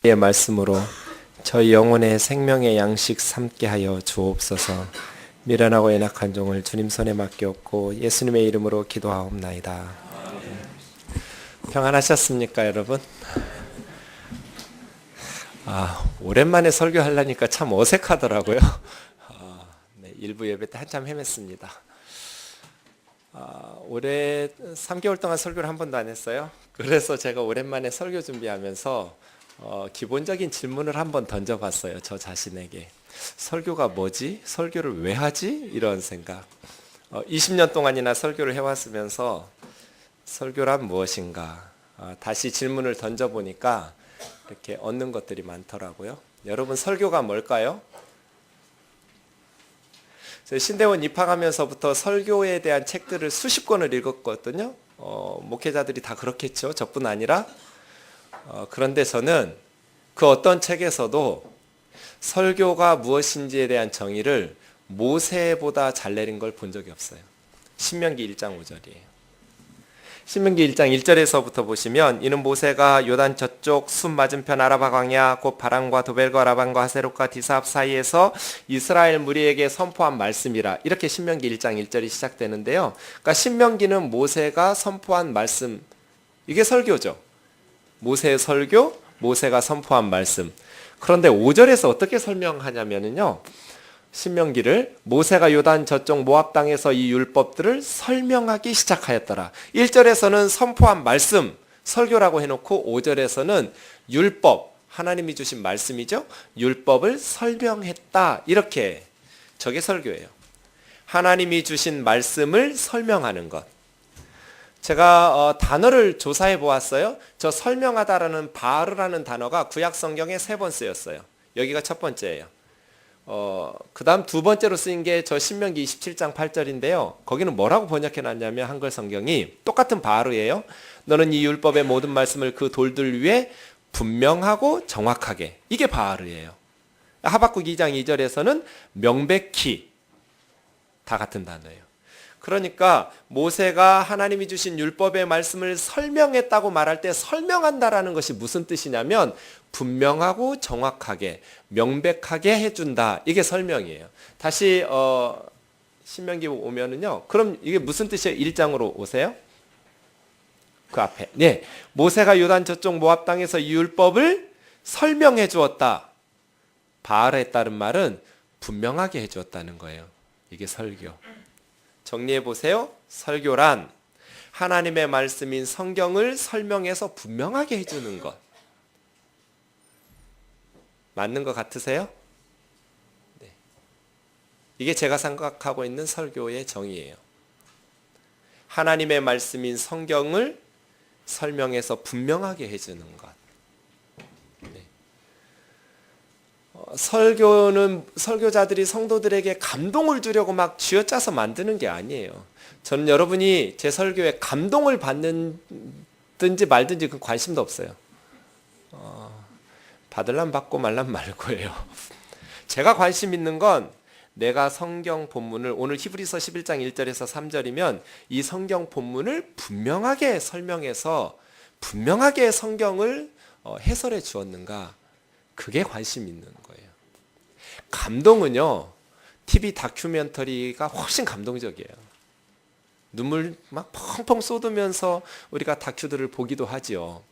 의 말씀으로 저희 영혼의 생명의 양식 삼게 하여 주옵소서. 미련하고 연약한 종을 주님 손에 맡겼고 예수님의 이름으로 기도하옵나이다. 평안하셨습니까, 여러분? 오랜만에 설교하려니까 참 어색하더라고요. 일부 예배 때 한참 헤맸습니다. 올해 3개월 동안 설교를 한 번도 안 했어요. 그래서 제가 오랜만에 설교 준비하면서 기본적인 질문을 한번 던져봤어요. 저 자신에게. 설교가 뭐지? 설교를 왜 하지? 이런 생각. 20년 동안이나 설교를 해왔으면서 설교란 무엇인가? 다시 질문을 던져보니까 이렇게 얻는 것들이 많더라고요. 여러분, 설교가 뭘까요? 신대원 입학하면서부터 설교에 대한 책들을 수십 권을 읽었거든요. 목회자들이 다 그렇겠죠. 저뿐 아니라. 그런데 저는 그 어떤 책에서도 설교가 무엇인지에 대한 정의를 모세보다 잘 내린 걸 본 적이 없어요. 신명기 1장 5절이에요. 신명기 1장 1절에서부터 보시면 이는 모세가 요단 저쪽 숲 맞은편 아라바 광야 곧 바람과 도벨과 라반과 하세롯과 디사합 사이에서 이스라엘 무리에게 선포한 말씀이라, 이렇게 신명기 1장 1절이 시작되는데요. 그러니까 신명기는 모세가 선포한 말씀, 이게 설교죠. 모세의 설교, 모세가 선포한 말씀. 그런데 5절에서 어떻게 설명하냐면요, 신명기를 모세가 요단 저쪽 모압 땅에서 이 율법들을 설명하기 시작하였더라. 1절에서는 선포한 말씀, 설교라고 해놓고 5절에서는 율법, 하나님이 주신 말씀이죠. 율법을 설명했다. 이렇게, 저게 설교예요. 하나님이 주신 말씀을 설명하는 것. 제가 단어를 조사해 보았어요. 저 설명하다라는 바르라는 단어가 구약 성경에 3번 쓰였어요. 여기가 첫 번째예요. 그 다음 두 번째로 쓰인 게 저 신명기 27장 8절인데요. 거기는 뭐라고 번역해 놨냐면 한글 성경이 똑같은 바르예요. 너는 이 율법의 모든 말씀을 그 돌들 위에 분명하고 정확하게. 이게 바르예요. 하박국 2장 2절에서는 명백히, 다 같은 단어예요. 그러니까 모세가 하나님이 주신 율법의 말씀을 설명했다고 말할 때 설명한다라는 것이 무슨 뜻이냐면 분명하고 정확하게, 명백하게 해준다. 이게 설명이에요. 다시 신명기 오면은요. 그럼 이게 무슨 뜻이에요? 1장으로 오세요. 그 앞에. 네, 모세가 요단 저쪽 모압 땅에서 이 율법을 설명해 주었다. 바알에 따른 말은 분명하게 해 주었다는 거예요. 이게 설교. 정리해 보세요. 설교란 하나님의 말씀인 성경을 설명해서 분명하게 해주는 것. 맞는 것 같으세요? 네. 이게 제가 생각하고 있는 설교의 정의예요. 하나님의 말씀인 성경을 설명해서 분명하게 해주는 것. 네. 설교는 설교자들이 성도들에게 감동을 주려고 막 쥐어짜서 만드는 게 아니에요. 저는 여러분이 제 설교에 감동을 받는든지 말든지 그 관심도 없어요. 받으려면 받고 말라면 말고예요. 제가 관심 있는 건 내가 성경 본문을, 오늘 히브리서 11장 1절에서 3절이면 이 성경 본문을 분명하게 설명해서 분명하게 성경을 해설해 주었는가, 그게 관심 있는 거예요. 감동은요, TV 다큐멘터리가 훨씬 감동적이에요. 눈물 막 펑펑 쏟으면서 우리가 다큐들을 보기도 하지요.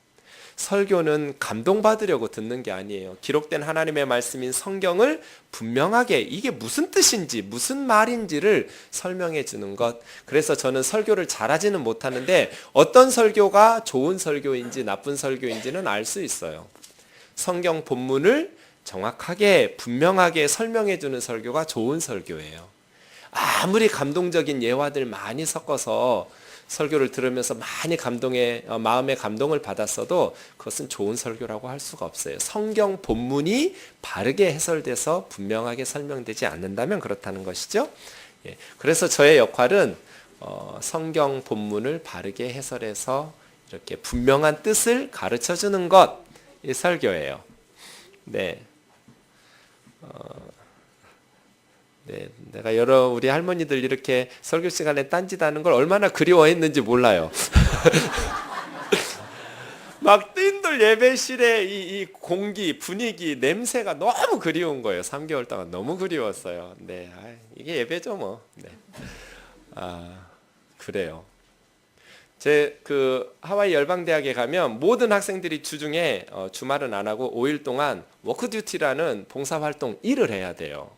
설교는 감동받으려고 듣는 게 아니에요. 기록된 하나님의 말씀인 성경을 분명하게 이게 무슨 뜻인지 무슨 말인지를 설명해 주는 것. 그래서 저는 설교를 잘하지는 못하는데 어떤 설교가 좋은 설교인지 나쁜 설교인지는 알 수 있어요. 성경 본문을 정확하게 분명하게 설명해 주는 설교가 좋은 설교예요. 아무리 감동적인 예화들 많이 섞어서 설교를 들으면서 많이 마음의 감동을 받았어도 그것은 좋은 설교라고 할 수가 없어요. 성경 본문이 바르게 해설돼서 분명하게 설명되지 않는다면 그렇다는 것이죠. 그래서 저의 역할은 성경 본문을 바르게 해설해서 이렇게 분명한 뜻을 가르쳐 주는 것, 이 설교예요. 네. 네, 내가 우리 할머니들 이렇게 설교 시간에 딴짓하는 걸 얼마나 그리워했는지 몰라요. 막 뛴들 예배실에 이 공기, 분위기, 냄새가 너무 그리운 거예요. 3개월 동안 너무 그리웠어요. 네, 이게 예배죠 뭐. 네. 그래요. 제 그 하와이 열방대학에 가면 모든 학생들이 주중에 주말은 안 하고 5일 동안 워크듀티라는 봉사활동 일을 해야 돼요.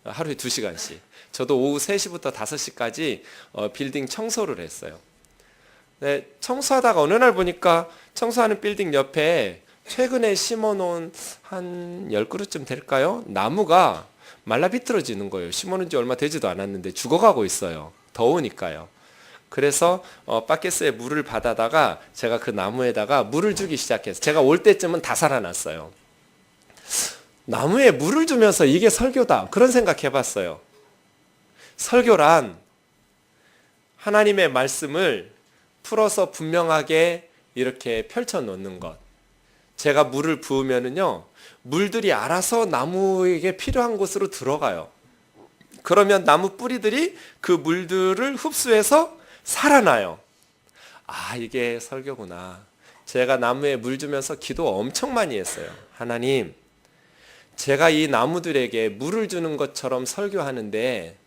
하루에 2시간씩. 저도 오후 3시부터 5시까지 빌딩 청소를 했어요. 네, 청소하다가 어느 날 보니까 청소하는 빌딩 옆에 최근에 심어놓은 한 10그루쯤 될까요? 나무가 말라 비틀어지는 거예요. 심어놓은 지 얼마 되지도 않았는데 죽어가고 있어요. 더우니까요. 그래서 바켓스에 물을 받아다가 제가 그 나무에다가 물을 주기 시작해서 제가 올 때쯤은 다 살아났어요. 나무에 물을 주면서 이게 설교다. 그런 생각 해봤어요. 설교란 하나님의 말씀을 풀어서 분명하게 이렇게 펼쳐 놓는 것. 제가 물을 부으면은요, 물들이 알아서 나무에게 필요한 곳으로 들어가요. 그러면 나무 뿌리들이 그 물들을 흡수해서 살아나요. 이게 설교구나. 제가 나무에 물 주면서 기도 엄청 많이 했어요. 하나님, 제가 이 나무들에게 물을 주는 것처럼 설교하는데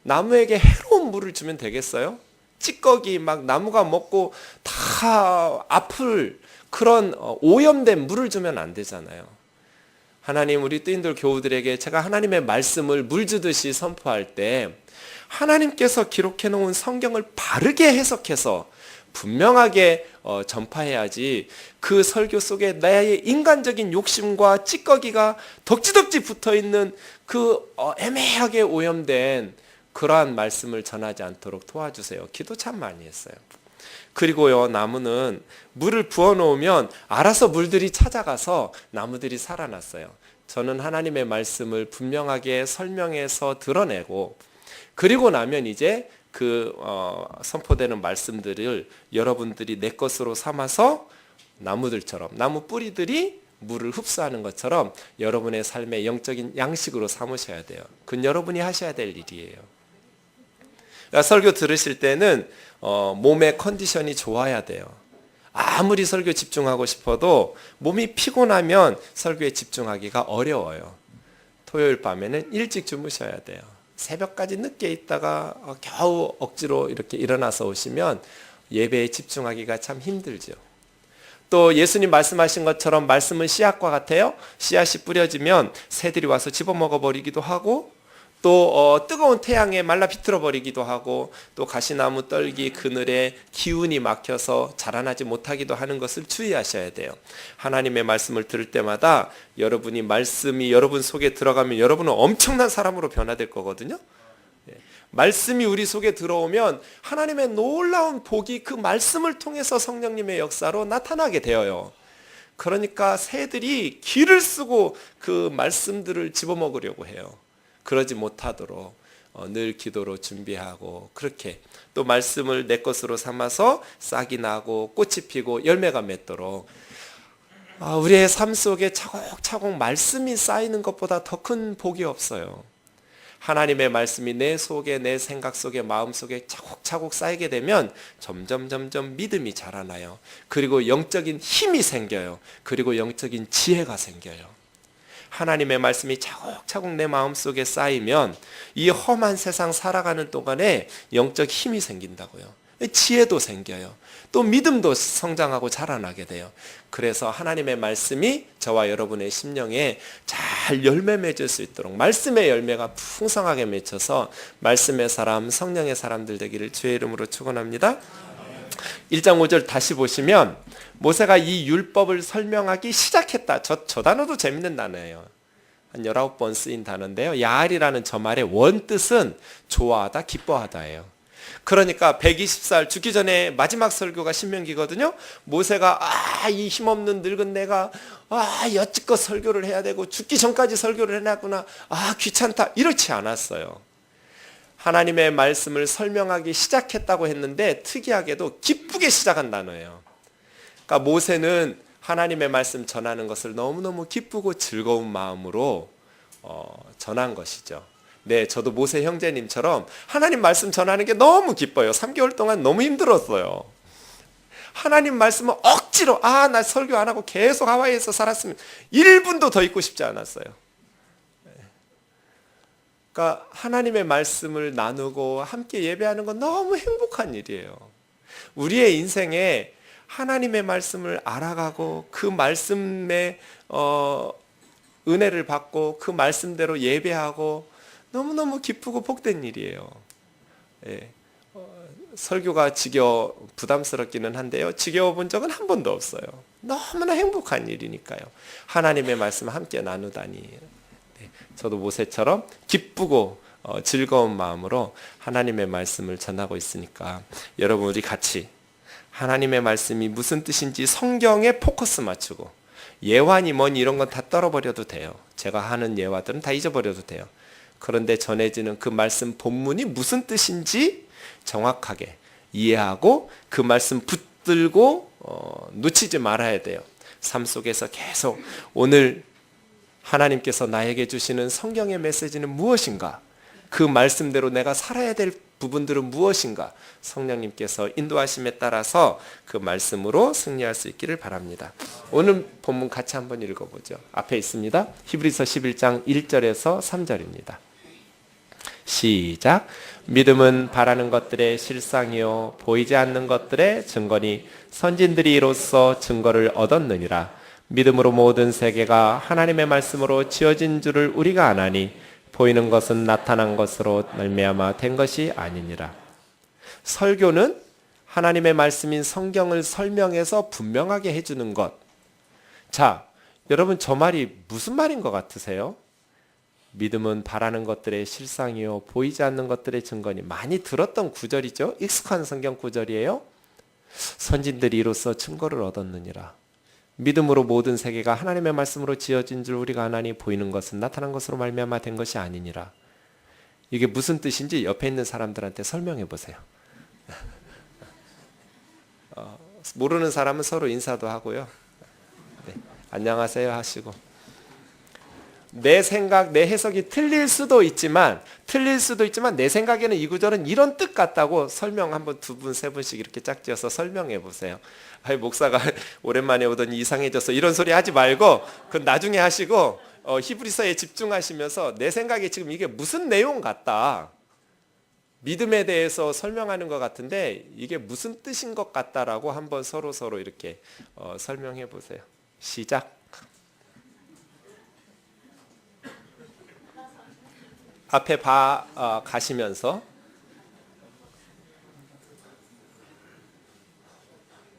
나무에게 해로운 물을 주면 되겠어요? 찌꺼기 막 나무가 먹고 다 아플 그런 오염된 물을 주면 안 되잖아요. 하나님, 우리 뜨인들 교우들에게 제가 하나님의 말씀을 물 주듯이 선포할 때 하나님께서 기록해 놓은 성경을 바르게 해석해서 분명하게 전파해야지 그 설교 속에 나의 인간적인 욕심과 찌꺼기가 덕지덕지 붙어있는 그 애매하게 오염된 그러한 말씀을 전하지 않도록 도와주세요. 기도 참 많이 했어요. 그리고요, 나무는 물을 부어놓으면 알아서 물들이 찾아가서 나무들이 살아났어요. 저는 하나님의 말씀을 분명하게 설명해서 드러내고, 그리고 나면 이제 그 선포되는 말씀들을 여러분들이 내 것으로 삼아서 나무들처럼, 나무 뿌리들이 물을 흡수하는 것처럼 여러분의 삶의 영적인 양식으로 삼으셔야 돼요. 그건 여러분이 하셔야 될 일이에요. 그러니까 설교 들으실 때는 몸의 컨디션이 좋아야 돼요. 아무리 설교 집중하고 싶어도 몸이 피곤하면 설교에 집중하기가 어려워요. 토요일 밤에는 일찍 주무셔야 돼요. 새벽까지 늦게 있다가 겨우 억지로 이렇게 일어나서 오시면 예배에 집중하기가 참 힘들죠. 또 예수님 말씀하신 것처럼 말씀은 씨앗과 같아요. 씨앗이 뿌려지면 새들이 와서 집어먹어 버리기도 하고, 또 뜨거운 태양에 말라 비틀어 버리기도 하고, 또 가시나무 떨기 그늘에 기운이 막혀서 자라나지 못하기도 하는 것을 주의하셔야 돼요. 하나님의 말씀을 들을 때마다 여러분이 말씀이 여러분 속에 들어가면 여러분은 엄청난 사람으로 변화될 거거든요. 말씀이 우리 속에 들어오면 하나님의 놀라운 복이 그 말씀을 통해서 성령님의 역사로 나타나게 되어요. 그러니까 새들이 기를 쓰고 그 말씀들을 집어먹으려고 해요. 그러지 못하도록 늘 기도로 준비하고, 그렇게 또 말씀을 내 것으로 삼아서 싹이 나고 꽃이 피고 열매가 맺도록 우리의 삶 속에 차곡차곡 말씀이 쌓이는 것보다 더 큰 복이 없어요. 하나님의 말씀이 내 속에, 내 생각 속에, 마음 속에 차곡차곡 쌓이게 되면 점점 믿음이 자라나요. 그리고 영적인 힘이 생겨요. 그리고 영적인 지혜가 생겨요. 하나님의 말씀이 차곡차곡 내 마음속에 쌓이면 이 험한 세상 살아가는 동안에 영적 힘이 생긴다고요. 지혜도 생겨요. 또 믿음도 성장하고 자라나게 돼요. 그래서 하나님의 말씀이 저와 여러분의 심령에 잘 열매 맺을 수 있도록 말씀의 열매가 풍성하게 맺혀서 말씀의 사람, 성령의 사람들 되기를 주의 이름으로 축원합니다. 1장 5절 다시 보시면 모세가 이 율법을 설명하기 시작했다. 저 단어도 재밌는 단어예요. 한 19번 쓰인 단어인데요. 야알이라는 저 말의 원뜻은 좋아하다, 기뻐하다예요. 그러니까 120살 죽기 전에 마지막 설교가 신명기거든요. 모세가 이 힘없는 늙은 내가 여지껏 설교를 해야 되고 죽기 전까지 설교를 해놨구나. 귀찮다. 이렇지 않았어요. 하나님의 말씀을 설명하기 시작했다고 했는데 특이하게도 기쁘게 시작한 단어예요. 그러니까 모세는 하나님의 말씀 전하는 것을 너무너무 기쁘고 즐거운 마음으로 전한 것이죠. 네, 저도 모세 형제님처럼 하나님 말씀 전하는 게 너무 기뻐요. 3개월 동안 너무 힘들었어요. 하나님 말씀은 억지로 나 설교 안 하고 계속 하와이에서 살았으면 1분도 더 있고 싶지 않았어요. 그러니까 하나님의 말씀을 나누고 함께 예배하는 건 너무 행복한 일이에요. 우리의 인생에 하나님의 말씀을 알아가고 그 말씀의 은혜를 받고 그 말씀대로 예배하고 너무너무 기쁘고 복된 일이에요. 예. 설교가 부담스럽기는 한데요. 지겨워 본 적은 한 번도 없어요. 너무나 행복한 일이니까요. 하나님의 말씀을 함께 나누다니. 네. 저도 모세처럼 기쁘고 즐거운 마음으로 하나님의 말씀을 전하고 있으니까 여러분 우리 같이 하나님의 말씀이 무슨 뜻인지 성경에 포커스 맞추고 예화니 뭐니 이런 건 다 떨어버려도 돼요. 제가 하는 예화들은 다 잊어버려도 돼요. 그런데 전해지는 그 말씀 본문이 무슨 뜻인지 정확하게 이해하고 그 말씀 붙들고 놓치지 말아야 돼요. 삶 속에서 계속 오늘 하나님께서 나에게 주시는 성경의 메시지는 무엇인가? 그 말씀대로 내가 살아야 될 부분들은 무엇인가? 성령님께서 인도하심에 따라서 그 말씀으로 승리할 수 있기를 바랍니다. 오늘 본문 같이 한번 읽어보죠. 앞에 있습니다. 히브리서 11장 1절에서 3절입니다. 시작. 믿음은 바라는 것들의 실상이요 보이지 않는 것들의 증거니 선진들이 이로써 증거를 얻었느니라. 믿음으로 모든 세계가 하나님의 말씀으로 지어진 줄을 우리가 아나니 보이는 것은 나타난 것으로 말미암아 된 것이 아니니라. 설교는 하나님의 말씀인 성경을 설명해서 분명하게 해주는 것. 자, 여러분 저 말이 무슨 말인 것 같으세요? 믿음은 바라는 것들의 실상이요 보이지 않는 것들의 증거니. 많이 들었던 구절이죠. 익숙한 성경 구절이에요. 선진들이 이로써 증거를 얻었느니라. 믿음으로 모든 세계가 하나님의 말씀으로 지어진 줄 우리가 아나니 보이는 것은 나타난 것으로 말미암아 된 것이 아니니라. 이게 무슨 뜻인지 옆에 있는 사람들한테 설명해 보세요. 모르는 사람은 서로 인사도 하고요. 네, 안녕하세요 하시고. 내 생각, 내 해석이 틀릴 수도 있지만 내 생각에는 이 구절은 이런 뜻 같다고 설명 한번 두 분, 세 분씩 이렇게 짝지어서 설명해 보세요. 목사가 오랜만에 오더니 이상해져서 이런 소리 하지 말고 그건 나중에 하시고 히브리서에 집중하시면서 내 생각에 지금 이게 무슨 내용 같다. 믿음에 대해서 설명하는 것 같은데 이게 무슨 뜻인 것 같다라고 한번 서로 이렇게 설명해 보세요. 시작. 앞에 가시면서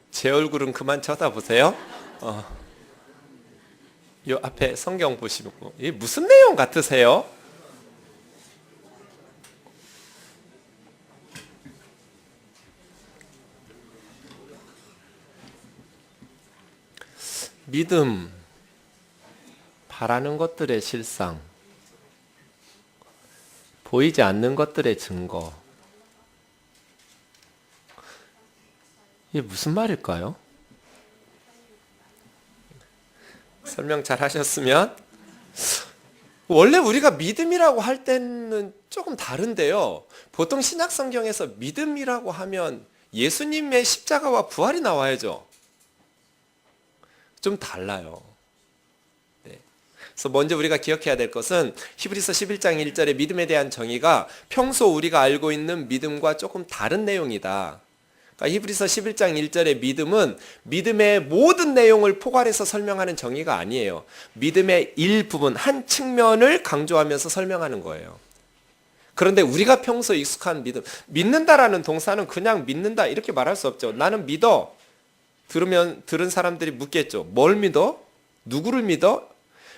제 얼굴은 그만 쳐다보세요. 요 앞에 성경 보시고 이게 무슨 내용 같으세요? 믿음, 바라는 것들의 실상, 보이지 않는 것들의 증거. 이게 무슨 말일까요? 설명 잘 하셨으면. 원래 우리가 믿음이라고 할 때는 조금 다른데요. 보통 신약 성경에서 믿음이라고 하면 예수님의 십자가와 부활이 나와야죠. 좀 달라요. 네. 그래서 먼저 우리가 기억해야 될 것은 히브리서 11장 1절의 믿음에 대한 정의가 평소 우리가 알고 있는 믿음과 조금 다른 내용이다. 그러니까 히브리서 11장 1절의 믿음은 믿음의 모든 내용을 포괄해서 설명하는 정의가 아니에요. 믿음의 일부분, 한 측면을 강조하면서 설명하는 거예요. 그런데 우리가 평소 익숙한 믿음, 믿는다라는 동사는 그냥 믿는다 이렇게 말할 수 없죠. 나는 믿어. 들은 사람들이 묻겠죠. 뭘 믿어? 누구를 믿어?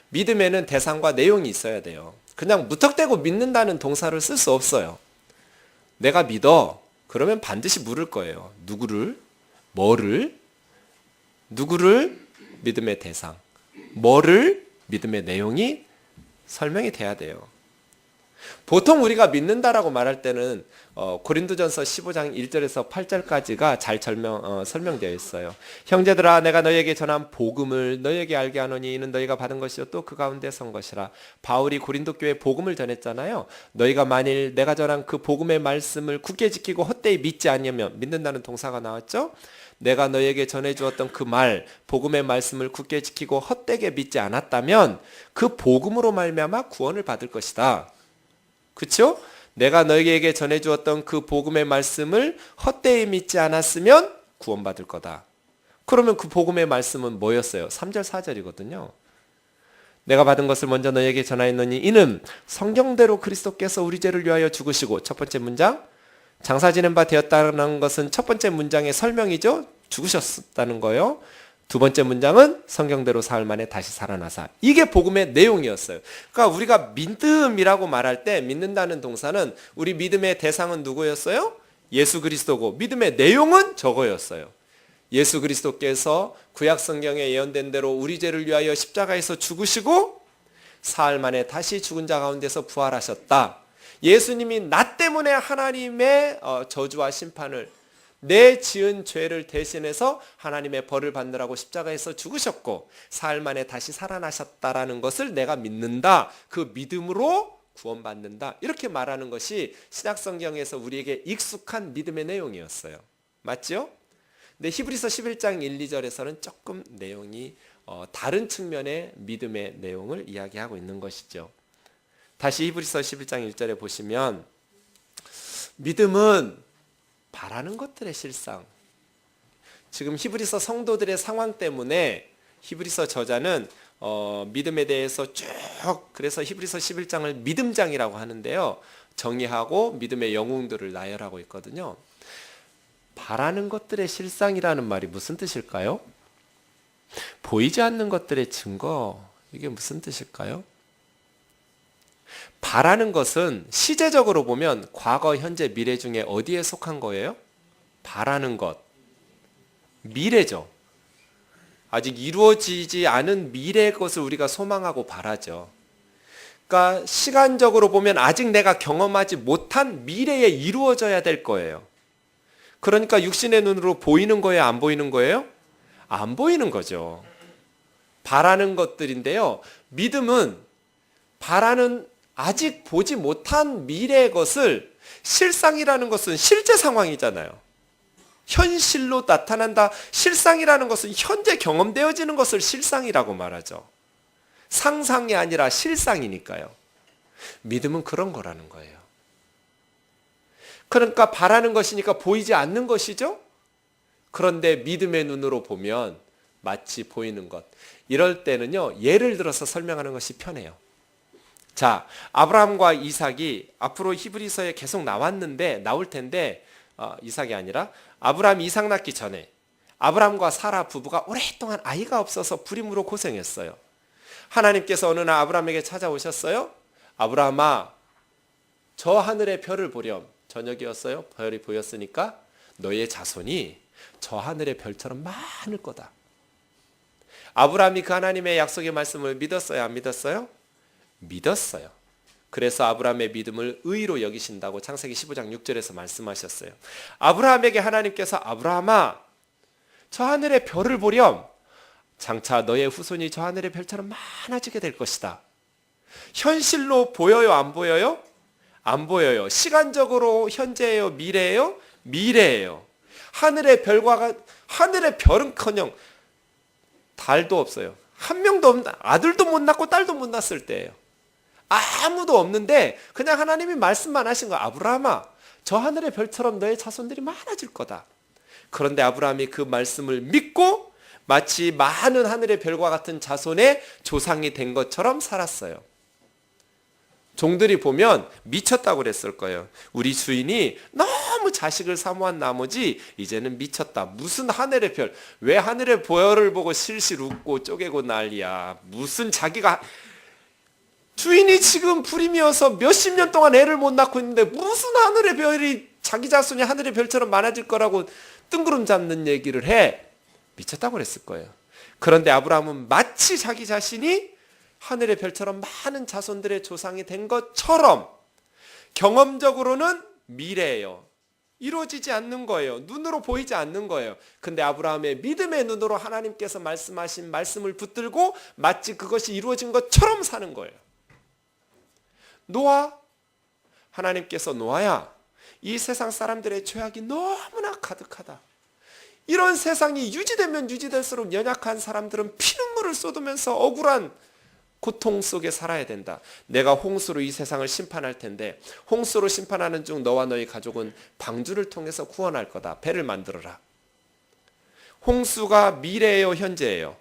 믿음에는 대상과 내용이 있어야 돼요. 그냥 무턱대고 믿는다는 동사를 쓸 수 없어요. 내가 믿어. 그러면 반드시 물을 거예요. 누구를? 뭐를? 누구를? 믿음의 대상. 뭐를? 믿음의 내용이 설명이 돼야 돼요. 보통 우리가 믿는다라고 말할 때는 고린도전서 15장 1절에서 8절까지가 잘 설명되어 있어요. 형제들아 내가 너희에게 전한 복음을 너희에게 알게 하노니 이는 너희가 받은 것이요 또 그 가운데 선 것이라. 바울이 고린도 교회에 복음을 전했잖아요. 너희가 만일 내가 전한 그 복음의 말씀을 굳게 지키고 헛되이 믿지 않으면, 믿는다는 동사가 나왔죠. 내가 너에게 전해주었던 그 말, 복음의 말씀을 굳게 지키고 헛되게 믿지 않았다면 그 복음으로 말미암아 구원을 받을 것이다. 그렇죠? 내가 너에게 전해주었던 그 복음의 말씀을 헛되이 믿지 않았으면 구원받을 거다. 그러면 그 복음의 말씀은 뭐였어요? 3절 4절이거든요. 내가 받은 것을 먼저 너에게 전하였노니 이는 성경대로 그리스도께서 우리 죄를 위하여 죽으시고, 첫 번째 문장, 장사 지낸 바 되었다는 것은 첫 번째 문장의 설명이죠. 죽으셨다는 거예요. 두 번째 문장은 성경대로 사흘 만에 다시 살아나사. 이게 복음의 내용이었어요. 그러니까 우리가 믿음이라고 말할 때 믿는다는 동사는 우리 믿음의 대상은 누구였어요? 예수 그리스도고 믿음의 내용은 저거였어요. 예수 그리스도께서 구약 성경에 예언된 대로 우리 죄를 위하여 십자가에서 죽으시고 사흘 만에 다시 죽은 자 가운데서 부활하셨다. 예수님이 나 때문에 하나님의 저주와 심판을, 내 지은 죄를 대신해서 하나님의 벌을 받느라고 십자가에서 죽으셨고 사흘 만에 다시 살아나셨다라는 것을 내가 믿는다. 그 믿음으로 구원받는다. 이렇게 말하는 것이 신약 성경에서 우리에게 익숙한 믿음의 내용이었어요. 맞죠? 근데 히브리서 11장 1, 2절에서는 조금 내용이 다른 측면의 믿음의 내용을 이야기하고 있는 것이죠. 다시 히브리서 11장 1절에 보시면 믿음은 바라는 것들의 실상. 지금 히브리서 성도들의 상황 때문에 히브리서 저자는 믿음에 대해서 쭉, 그래서 히브리서 11장을 믿음장이라고 하는데요. 정의하고 믿음의 영웅들을 나열하고 있거든요. 바라는 것들의 실상이라는 말이 무슨 뜻일까요? 보이지 않는 것들의 증거, 이게 무슨 뜻일까요? 바라는 것은 시제적으로 보면 과거, 현재, 미래 중에 어디에 속한 거예요? 바라는 것, 미래죠. 아직 이루어지지 않은 미래의 것을 우리가 소망하고 바라죠. 그러니까 시간적으로 보면 아직 내가 경험하지 못한 미래에 이루어져야 될 거예요. 그러니까 육신의 눈으로 보이는 거예요? 안 보이는 거예요? 안 보이는 거죠. 바라는 것들인데요. 믿음은 바라는 아직 보지 못한 미래의 것을, 실상이라는 것은 실제 상황이잖아요. 현실로 나타난다. 실상이라는 것은 현재 경험되어지는 것을 실상이라고 말하죠. 상상이 아니라 실상이니까요. 믿음은 그런 거라는 거예요. 그러니까 바라는 것이니까 보이지 않는 것이죠. 그런데 믿음의 눈으로 보면 마치 보이는 것. 이럴 때는요, 예를 들어서 설명하는 것이 편해요. 자, 아브라함과 이삭이 앞으로 히브리서에 계속 나올 텐데, 이삭이 아니라 아브라함이 이삭 낳기 전에 아브라함과 사라 부부가 오랫동안 아이가 없어서 불임으로 고생했어요. 하나님께서 어느 날 아브라함에게 찾아오셨어요. 아브라함아, 저 하늘의 별을 보렴. 저녁이었어요. 별이 보였으니까 너의 자손이 저 하늘의 별처럼 많을 거다. 아브라함이 그 하나님의 약속의 말씀을 믿었어요? 안 믿었어요? 믿었어요. 그래서 아브라함의 믿음을 의로 여기신다고 창세기 15장 6절에서 말씀하셨어요. 아브라함에게 하나님께서 아브라함아, 저 하늘의 별을 보렴. 장차 너의 후손이 저 하늘의 별처럼 많아지게 될 것이다. 현실로 보여요? 안 보여요? 안 보여요. 시간적으로 현재예요? 미래예요? 미래예요. 하늘의 별은커녕 달도 없어요. 한 명도 없는, 아들도 못 낳고 딸도 못 낳았을 때예요. 아무도 없는데 그냥 하나님이 말씀만 하신 거야. 아브라함아, 저 하늘의 별처럼 너의 자손들이 많아질 거다. 그런데 아브라함이 그 말씀을 믿고 마치 많은 하늘의 별과 같은 자손의 조상이 된 것처럼 살았어요. 종들이 보면 미쳤다고 그랬을 거예요. 우리 주인이 너무 자식을 사모한 나머지 이제는 미쳤다. 무슨 하늘의 별, 왜 하늘의 별을 보고 실실 웃고 쪼개고 난리야. 무슨 자기가, 주인이 지금 불임이어서 몇십 년 동안 애를 못 낳고 있는데 무슨 하늘의 별이, 자기 자손이 하늘의 별처럼 많아질 거라고 뜬구름 잡는 얘기를 해. 미쳤다고 그랬을 거예요. 그런데 아브라함은 마치 자기 자신이 하늘의 별처럼 많은 자손들의 조상이 된 것처럼 경험적으로는 미래예요. 이루어지지 않는 거예요. 눈으로 보이지 않는 거예요. 근데 아브라함의 믿음의 눈으로 하나님께서 말씀하신 말씀을 붙들고 마치 그것이 이루어진 것처럼 사는 거예요. 노아, 하나님께서 노아야, 이 세상 사람들의 죄악이 너무나 가득하다. 이런 세상이 유지되면 유지될수록 연약한 사람들은 피눈물을 쏟으면서 억울한 고통 속에 살아야 된다. 내가 홍수로 이 세상을 심판할 텐데 홍수로 심판하는 중 너와 너희 가족은 방주를 통해서 구원할 거다. 배를 만들어라. 홍수가 미래예요, 현재예요?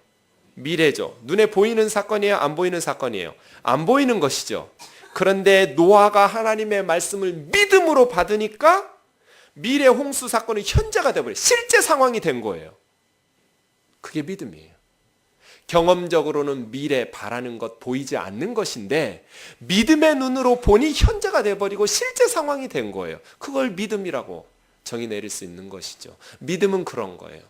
미래죠. 눈에 보이는 사건이에요, 안 보이는 사건이에요? 안 보이는 것이죠. 그런데 노아가 하나님의 말씀을 믿음으로 받으니까 미래 홍수 사건은 현재가 되어버려요. 실제 상황이 된 거예요. 그게 믿음이에요. 경험적으로는 미래 바라는 것 보이지 않는 것인데 믿음의 눈으로 보니 현재가 돼버리고 실제 상황이 된 거예요. 그걸 믿음이라고 정의 내릴 수 있는 것이죠. 믿음은 그런 거예요.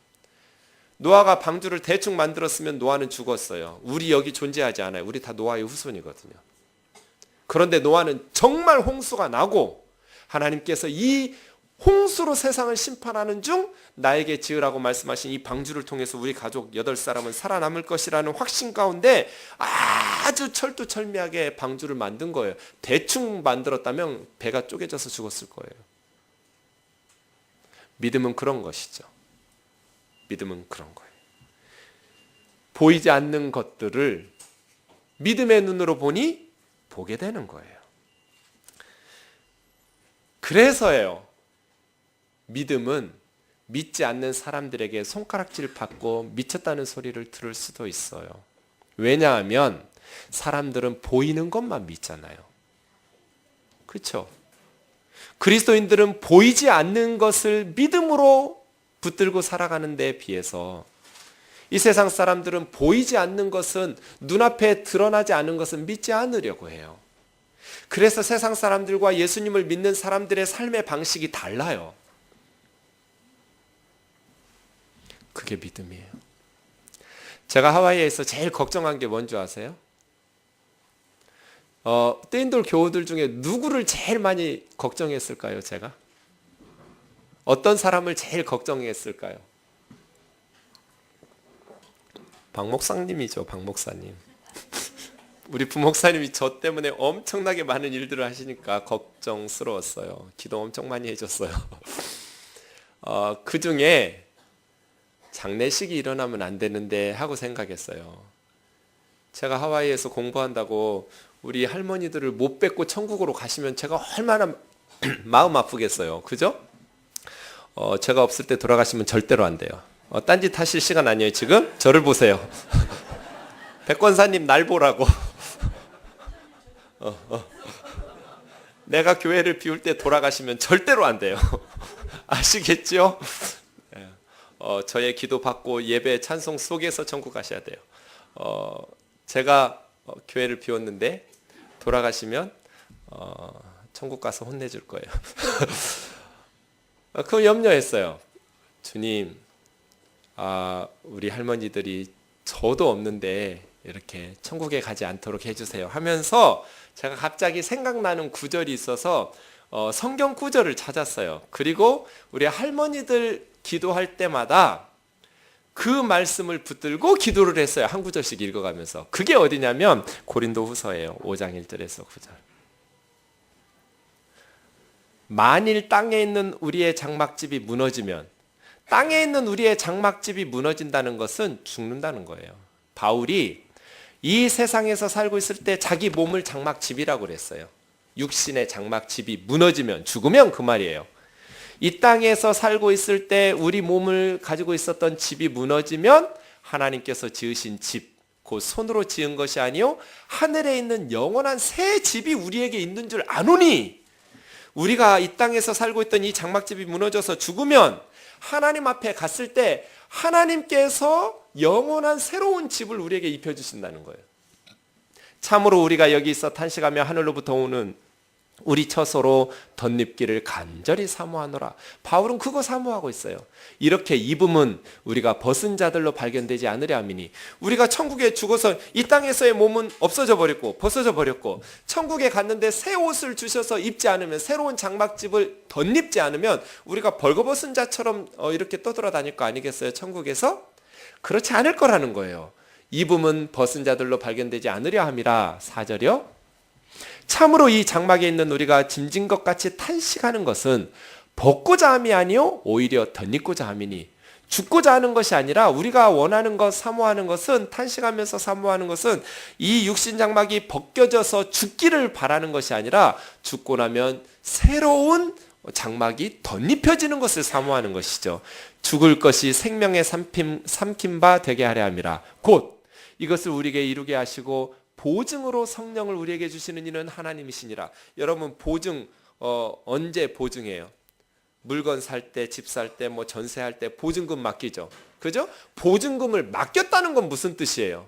노아가 방주를 대충 만들었으면 노아는 죽었어요. 우리 여기 존재하지 않아요. 우리 다 노아의 후손이거든요. 그런데 노아는 정말 홍수가 나고 하나님께서 이 홍수로 세상을 심판하는 중 나에게 지으라고 말씀하신 이 방주를 통해서 우리 가족 8사람은 살아남을 것이라는 확신 가운데 아주 철두철미하게 방주를 만든 거예요. 대충 만들었다면 배가 쪼개져서 죽었을 거예요. 믿음은 그런 것이죠. 믿음은 그런 거예요. 보이지 않는 것들을 믿음의 눈으로 보니 보게 되는 거예요. 그래서예요. 믿음은 믿지 않는 사람들에게 손가락질 받고 미쳤다는 소리를 들을 수도 있어요. 왜냐하면 사람들은 보이는 것만 믿잖아요. 그렇죠? 그리스도인들은 보이지 않는 것을 믿음으로 붙들고 살아가는 데 비해서 이 세상 사람들은 보이지 않는 것은, 눈앞에 드러나지 않은 것은 믿지 않으려고 해요. 그래서 세상 사람들과 예수님을 믿는 사람들의 삶의 방식이 달라요. 그게 믿음이에요. 제가 하와이에서 제일 걱정한 게 뭔지 아세요? 뜨인돌 교우들 중에 누구를 제일 많이 걱정했을까요, 제가? 어떤 사람을 제일 걱정했을까요? 박 목사님이죠, 박 목사님. 우리 부목사님이 저 때문에 엄청나게 많은 일들을 하시니까 걱정스러웠어요. 기도 엄청 많이 해줬어요. 그 중에 장례식이 일어나면 안 되는데 하고 생각했어요. 제가 하와이에서 공부한다고 우리 할머니들을 못 뵙고 천국으로 가시면 제가 얼마나 마음 아프겠어요. 그죠? 제가 없을 때 돌아가시면 절대로 안 돼요. 딴짓 하실 시간 아니에요 지금? 저를 보세요. 백권사님 날 보라고. 내가 교회를 비울 때 돌아가시면 절대로 안 돼요. 아시겠죠? 저의 기도 받고 예배 찬송 속에서 천국 가셔야 돼요. 제가 교회를 비웠는데 돌아가시면 천국 가서 혼내줄 거예요. 그거 염려했어요. 주님, 우리 할머니들이 저도 없는데 이렇게 천국에 가지 않도록 해주세요 하면서 제가 갑자기 생각나는 구절이 있어서 성경 구절을 찾았어요. 그리고 우리 할머니들 기도할 때마다 그 말씀을 붙들고 기도를 했어요. 한 구절씩 읽어가면서. 그게 어디냐면 고린도후서예요. 5장 1절에서 9절. 만일 땅에 있는 우리의 장막집이 무너지면, 땅에 있는 우리의 장막집이 무너진다는 것은 죽는다는 거예요. 바울이 이 세상에서 살고 있을 때 자기 몸을 장막집이라고 그랬어요. 육신의 장막집이 무너지면, 죽으면 그 말이에요. 이 땅에서 살고 있을 때 우리 몸을 가지고 있었던 집이 무너지면 하나님께서 지으신 집, 그 손으로 지은 것이 아니요 하늘에 있는 영원한 새 집이 우리에게 있는 줄 아노니, 우리가 이 땅에서 살고 있던 이 장막집이 무너져서 죽으면 하나님 앞에 갔을 때 하나님께서 영원한 새로운 집을 우리에게 입혀주신다는 거예요. 참으로 우리가 여기 있어 탄식하며 하늘로부터 오는 우리 처소로 덧입기를 간절히 사모하노라. 바울은 그거 사모하고 있어요. 이렇게 입음은 우리가 벗은 자들로 발견되지 않으려 함이니, 우리가 천국에 죽어서 이 땅에서의 몸은 없어져 버렸고 벗어져 버렸고 천국에 갔는데 새 옷을 주셔서 입지 않으면, 새로운 장막집을 덧입지 않으면 우리가 벌거벗은 자처럼 이렇게 떠돌아다닐 거 아니겠어요, 천국에서? 그렇지 않을 거라는 거예요. 입음은 벗은 자들로 발견되지 않으려 함이라. 4절이요. 참으로 이 장막에 있는 우리가 짐진 것 같이 탄식하는 것은 벗고자 함이 아니요 오히려 덧입고자 함이니, 죽고자 하는 것이 아니라 우리가 원하는 것, 사모하는 것은, 탄식하면서 사모하는 것은 이 육신 장막이 벗겨져서 죽기를 바라는 것이 아니라 죽고 나면 새로운 장막이 덧입혀지는 것을 사모하는 것이죠. 죽을 것이 생명의 삼킨 바 되게 하려 함이라. 곧 이것을 우리에게 이루게 하시고 보증으로 성령을 우리에게 주시는 이는 하나님이시니라. 여러분, 보증 언제 보증해요? 물건 살 때, 집 살 때, 뭐 전세할 때 보증금 맡기죠. 그죠? 보증금을 맡겼다는 건 무슨 뜻이에요?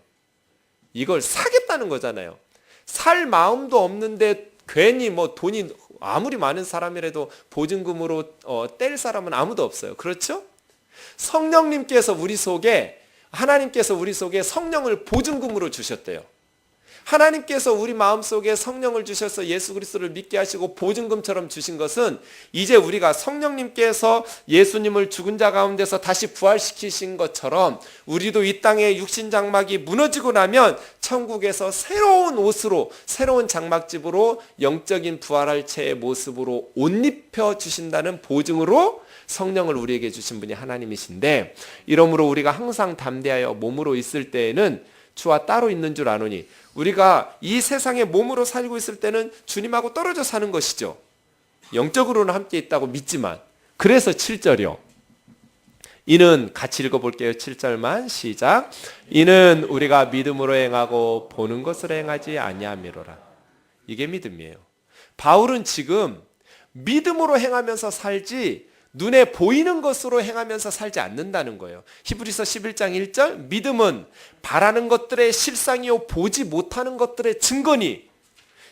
이걸 사겠다는 거잖아요. 살 마음도 없는데 괜히 뭐 돈이 아무리 많은 사람이라도 보증금으로 뗄 사람은 아무도 없어요. 그렇죠? 성령님께서 우리 속에, 하나님께서 우리 속에 성령을 보증금으로 주셨대요. 하나님께서 우리 마음속에 성령을 주셔서 예수 그리스도를 믿게 하시고 보증금처럼 주신 것은 이제 우리가 성령님께서 예수님을 죽은 자 가운데서 다시 부활시키신 것처럼 우리도 이 땅의 육신 장막이 무너지고 나면 천국에서 새로운 옷으로, 새로운 장막집으로 영적인 부활할 채의 모습으로 옷 입혀 주신다는 보증으로 성령을 우리에게 주신 분이 하나님이신데, 이러므로 우리가 항상 담대하여 몸으로 있을 때에는 주와 따로 있는 줄 아노니, 우리가 이 세상에 몸으로 살고 있을 때는 주님하고 떨어져 사는 것이죠. 영적으로는 함께 있다고 믿지만. 그래서 7절이요. 이는 같이 읽어볼게요. 7절만 시작. 이는 우리가 믿음으로 행하고 보는 것으로 행하지 아니함이로라. 이게 믿음이에요. 바울은 지금 믿음으로 행하면서 살지 눈에 보이는 것으로 행하면서 살지 않는다는 거예요. 히브리서 11장 1절, 믿음은 바라는 것들의 실상이요 보지 못하는 것들의 증거니.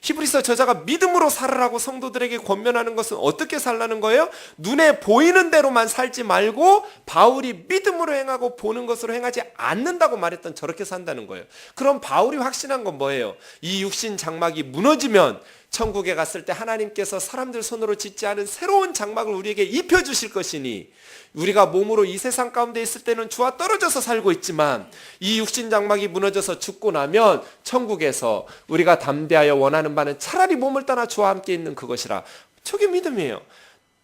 히브리서 저자가 믿음으로 살으라고 성도들에게 권면하는 것은 어떻게 살라는 거예요? 눈에 보이는 대로만 살지 말고 바울이 믿음으로 행하고 보는 것으로 행하지 않는다고 말했던 저렇게 산다는 거예요. 그럼 바울이 확신한 건 뭐예요? 이 육신 장막이 무너지면 천국에 갔을 때 하나님께서 사람들 손으로 짓지 않은 새로운 장막을 우리에게 입혀주실 것이니, 우리가 몸으로 이 세상 가운데 있을 때는 주와 떨어져서 살고 있지만 이 육신 장막이 무너져서 죽고 나면 천국에서 우리가 담대하여 원하는 바는 차라리 몸을 떠나 주와 함께 있는 그것이라. 저게 믿음이에요.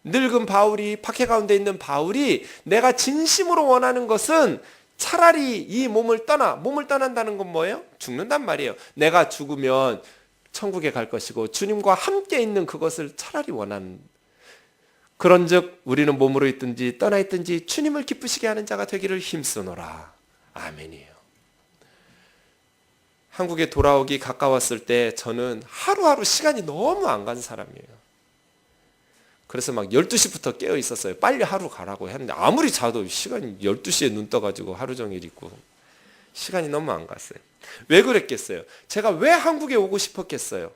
늙은 바울이, 박해 가운데 있는 바울이 내가 진심으로 원하는 것은 차라리 이 몸을 떠난다는 건 뭐예요? 죽는단 말이에요. 내가 죽으면 천국에 갈 것이고 주님과 함께 있는 그것을 차라리 원하는, 그런즉 우리는 몸으로 있든지 떠나 있든지 주님을 기쁘시게 하는 자가 되기를 힘쓰노라. 아멘이에요. 한국에 돌아오기 가까웠을 때 저는 하루하루 시간이 너무 안 간 사람이에요. 그래서 막 12시부터 깨어 있었어요. 빨리 하루 가라고 했는데 아무리 자도 시간이 12시에 눈 떠가지고 하루 종일 있고 시간이 너무 안 갔어요. 왜 그랬겠어요? 제가 왜 한국에 오고 싶었겠어요?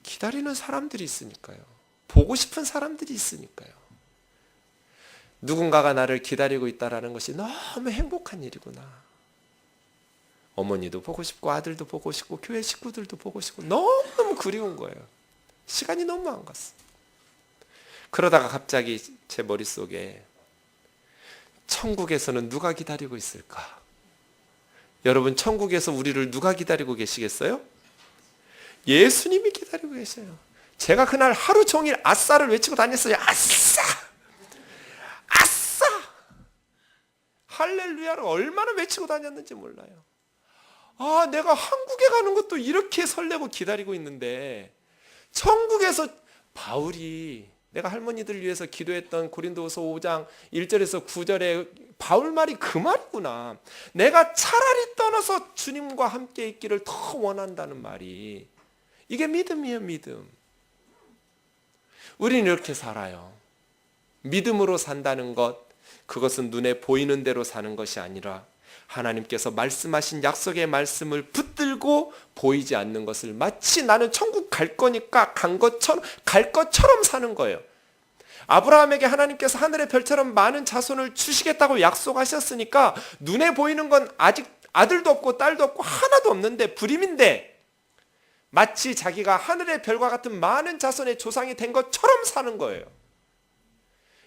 기다리는 사람들이 있으니까요. 보고 싶은 사람들이 있으니까요. 누군가가 나를 기다리고 있다는 것이 너무 행복한 일이구나. 어머니도 보고 싶고 아들도 보고 싶고 교회 식구들도 보고 싶고 너무너무 그리운 거예요. 시간이 너무 안 갔어. 그러다가 갑자기 제 머릿속에 천국에서는 누가 기다리고 있을까? 여러분, 천국에서 우리를 누가 기다리고 계시겠어요? 예수님이 기다리고 계셔요. 제가 그날 하루 종일 아싸를 외치고 다녔어요. 아싸! 아싸! 할렐루야를 얼마나 외치고 다녔는지 몰라요. 아, 내가 한국에 가는 것도 이렇게 설레고 기다리고 있는데 천국에서 바울이, 내가 할머니들 위해서 기도했던 고린도후서 5장 1절에서 9절에 바울 말이 그 말이구나. 내가 차라리 떠나서 주님과 함께 있기를 더 원한다는 말이, 이게 믿음이에요. 믿음. 우리는 이렇게 살아요. 믿음으로 산다는 것, 그것은 눈에 보이는 대로 사는 것이 아니라 하나님께서 말씀하신 약속의 말씀을 붙들고 보이지 않는 것을 마치 나는 천국 갈 거니까 갈 것처럼 사는 거예요. 아브라함에게 하나님께서 하늘의 별처럼 많은 자손을 주시겠다고 약속하셨으니까 눈에 보이는 건 아직 아들도 없고 딸도 없고 하나도 없는데 불임인데 마치 자기가 하늘의 별과 같은 많은 자손의 조상이 된 것처럼 사는 거예요.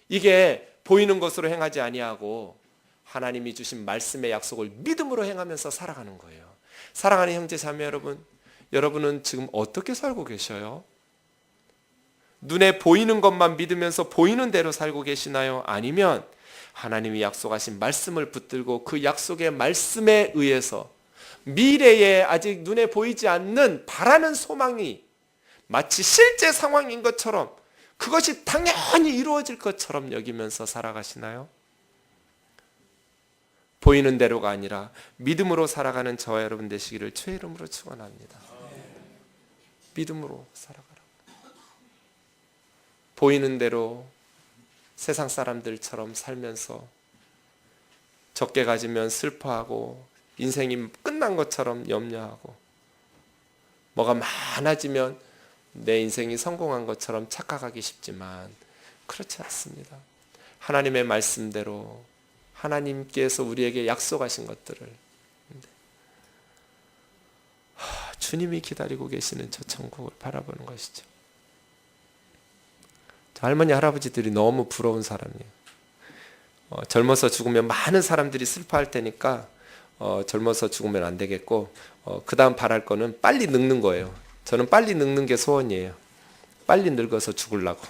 이게 보이는 것으로 행하지 아니하고 하나님이 주신 말씀의 약속을 믿음으로 행하면서 살아가는 거예요. 사랑하는 형제 자매 여러분, 여러분은 지금 어떻게 살고 계셔요? 눈에 보이는 것만 믿으면서 보이는 대로 살고 계시나요? 아니면 하나님이 약속하신 말씀을 붙들고 그 약속의 말씀에 의해서 미래에 아직 눈에 보이지 않는 바라는 소망이 마치 실제 상황인 것처럼 그것이 당연히 이루어질 것처럼 여기면서 살아가시나요? 보이는 대로가 아니라 믿음으로 살아가는 저와 여러분 되시기를 주의 이름으로 축원합니다. 믿음으로 살아가라. 보이는 대로 세상 사람들처럼 살면서 적게 가지면 슬퍼하고 인생이 끝난 것처럼 염려하고 뭐가 많아지면 내 인생이 성공한 것처럼 착각하기 쉽지만 그렇지 않습니다. 하나님의 말씀대로 하나님께서 우리에게 약속하신 것들을 주님이 기다리고 계시는 저 천국을 바라보는 것이죠. 할머니 할아버지들이 너무 부러운 사람이에요. 젊어서 죽으면 많은 사람들이 슬퍼할 테니까 젊어서 죽으면 안 되겠고 그 다음 바랄 거는 빨리 늙는 거예요. 저는 빨리 늙는 게 소원이에요. 빨리 늙어서 죽으려고.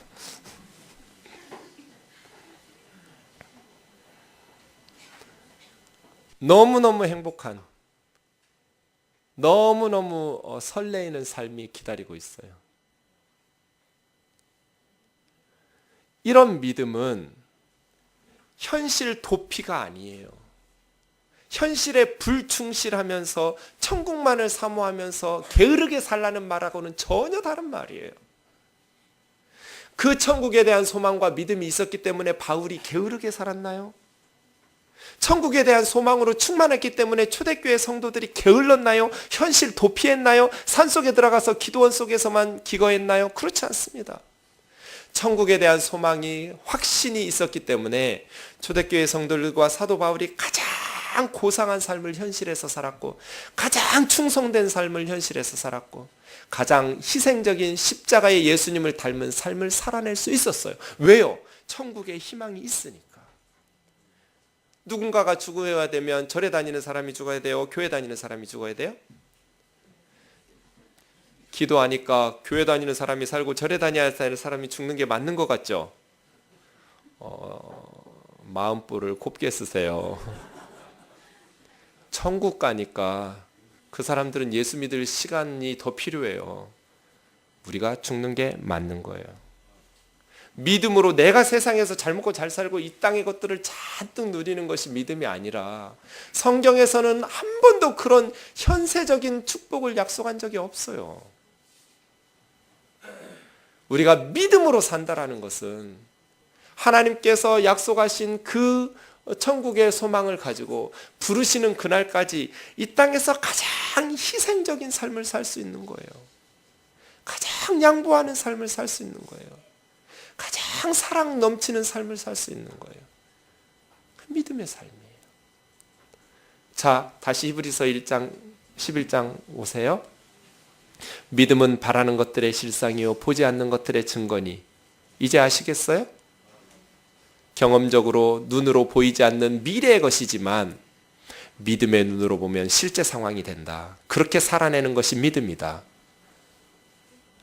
너무너무 행복한, 너무너무 설레이는 삶이 기다리고 있어요. 이런 믿음은 현실 도피가 아니에요. 현실에 불충실하면서 천국만을 사모하면서 게으르게 살라는 말하고는 전혀 다른 말이에요. 그 천국에 대한 소망과 믿음이 있었기 때문에 바울이 게으르게 살았나요? 천국에 대한 소망으로 충만했기 때문에 초대교회 성도들이 게을렀나요? 현실 도피했나요? 산속에 들어가서 기도원 속에서만 기거했나요? 그렇지 않습니다. 천국에 대한 소망이 확신이 있었기 때문에 초대교회 성도들과 사도 바울이 가장 고상한 삶을 현실에서 살았고 가장 충성된 삶을 현실에서 살았고 가장 희생적인 십자가의 예수님을 닮은 삶을 살아낼 수 있었어요. 왜요? 천국에 희망이 있으니까. 누군가가 죽어야 되면 절에 다니는 사람이 죽어야 돼요? 교회 다니는 사람이 죽어야 돼요? 기도하니까 교회 다니는 사람이 살고 절에 다녀야 되는 사람이 죽는 게 맞는 것 같죠? 마음불을 곱게 쓰세요. 천국 가니까 그 사람들은 예수 믿을 시간이 더 필요해요. 우리가 죽는 게 맞는 거예요. 믿음으로 내가 세상에서 잘 먹고 잘 살고 이 땅의 것들을 잔뜩 누리는 것이 믿음이 아니라 성경에서는 한 번도 그런 현세적인 축복을 약속한 적이 없어요. 우리가 믿음으로 산다라는 것은 하나님께서 약속하신 그 천국의 소망을 가지고 부르시는 그날까지 이 땅에서 가장 희생적인 삶을 살 수 있는 거예요. 가장 양보하는 삶을 살 수 있는 거예요. 가장 사랑 넘치는 삶을 살 수 있는 거예요. 그 믿음의 삶이에요. 자, 다시 히브리서 1장 11장 오세요. 믿음은 바라는 것들의 실상이요 보지 않는 것들의 증거니. 이제 아시겠어요? 경험적으로 눈으로 보이지 않는 미래의 것이지만 믿음의 눈으로 보면 실제 상황이 된다. 그렇게 살아내는 것이 믿음이다.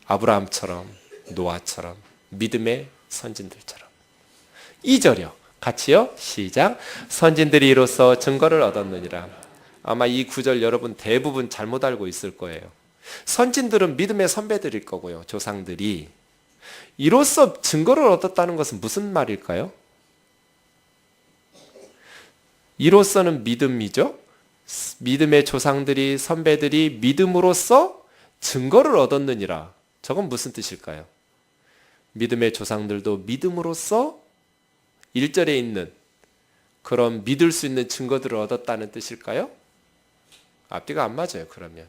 아브라함처럼 노아처럼 믿음의 선진들처럼. 2절이요. 같이요. 시작. 선진들이 이로써 증거를 얻었느니라. 아마 이 구절 여러분 대부분 잘못 알고 있을 거예요. 선진들은 믿음의 선배들일 거고요. 조상들이. 이로써 증거를 얻었다는 것은 무슨 말일까요? 이로써는 믿음이죠. 믿음의 조상들이 선배들이 믿음으로써 증거를 얻었느니라. 저건 무슨 뜻일까요? 믿음의 조상들도 믿음으로써 1절에 있는 그런 믿을 수 있는 증거들을 얻었다는 뜻일까요? 앞뒤가 안 맞아요. 그러면.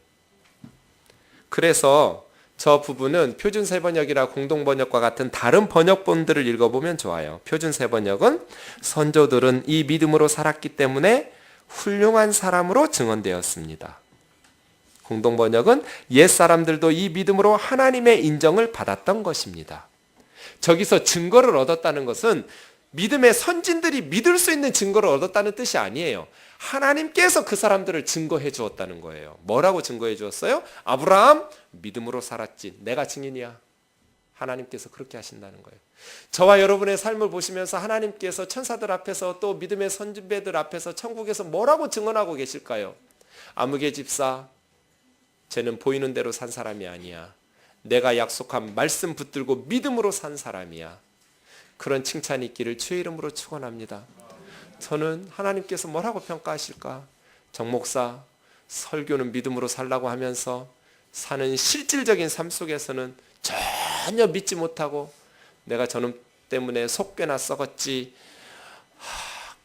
그래서 저 부분은 표준 세번역이나 공동번역과 같은 다른 번역본들을 읽어보면 좋아요. 표준 세번역은 선조들은 이 믿음으로 살았기 때문에 훌륭한 사람으로 증언되었습니다. 공동번역은 옛사람들도 이 믿음으로 하나님의 인정을 받았던 것입니다. 저기서 증거를 얻었다는 것은 믿음의 선진들이 믿을 수 있는 증거를 얻었다는 뜻이 아니에요. 하나님께서 그 사람들을 증거해 주었다는 거예요. 뭐라고 증거해 주었어요? 아브라함 믿음으로 살았지. 내가 증인이야. 하나님께서 그렇게 하신다는 거예요. 저와 여러분의 삶을 보시면서 하나님께서 천사들 앞에서 또 믿음의 선배들 앞에서 천국에서 뭐라고 증언하고 계실까요? 아무개 집사, 쟤는 보이는 대로 산 사람이 아니야. 내가 약속한 말씀 붙들고 믿음으로 산 사람이야. 그런 칭찬이 있기를 주의 이름으로 축원합니다. 저는 하나님께서 뭐라고 평가하실까? 정 목사, 설교는 믿음으로 살라고 하면서 사는 실질적인 삶 속에서는 전혀 믿지 못하고 내가 저놈 때문에 속죄나 썩었지,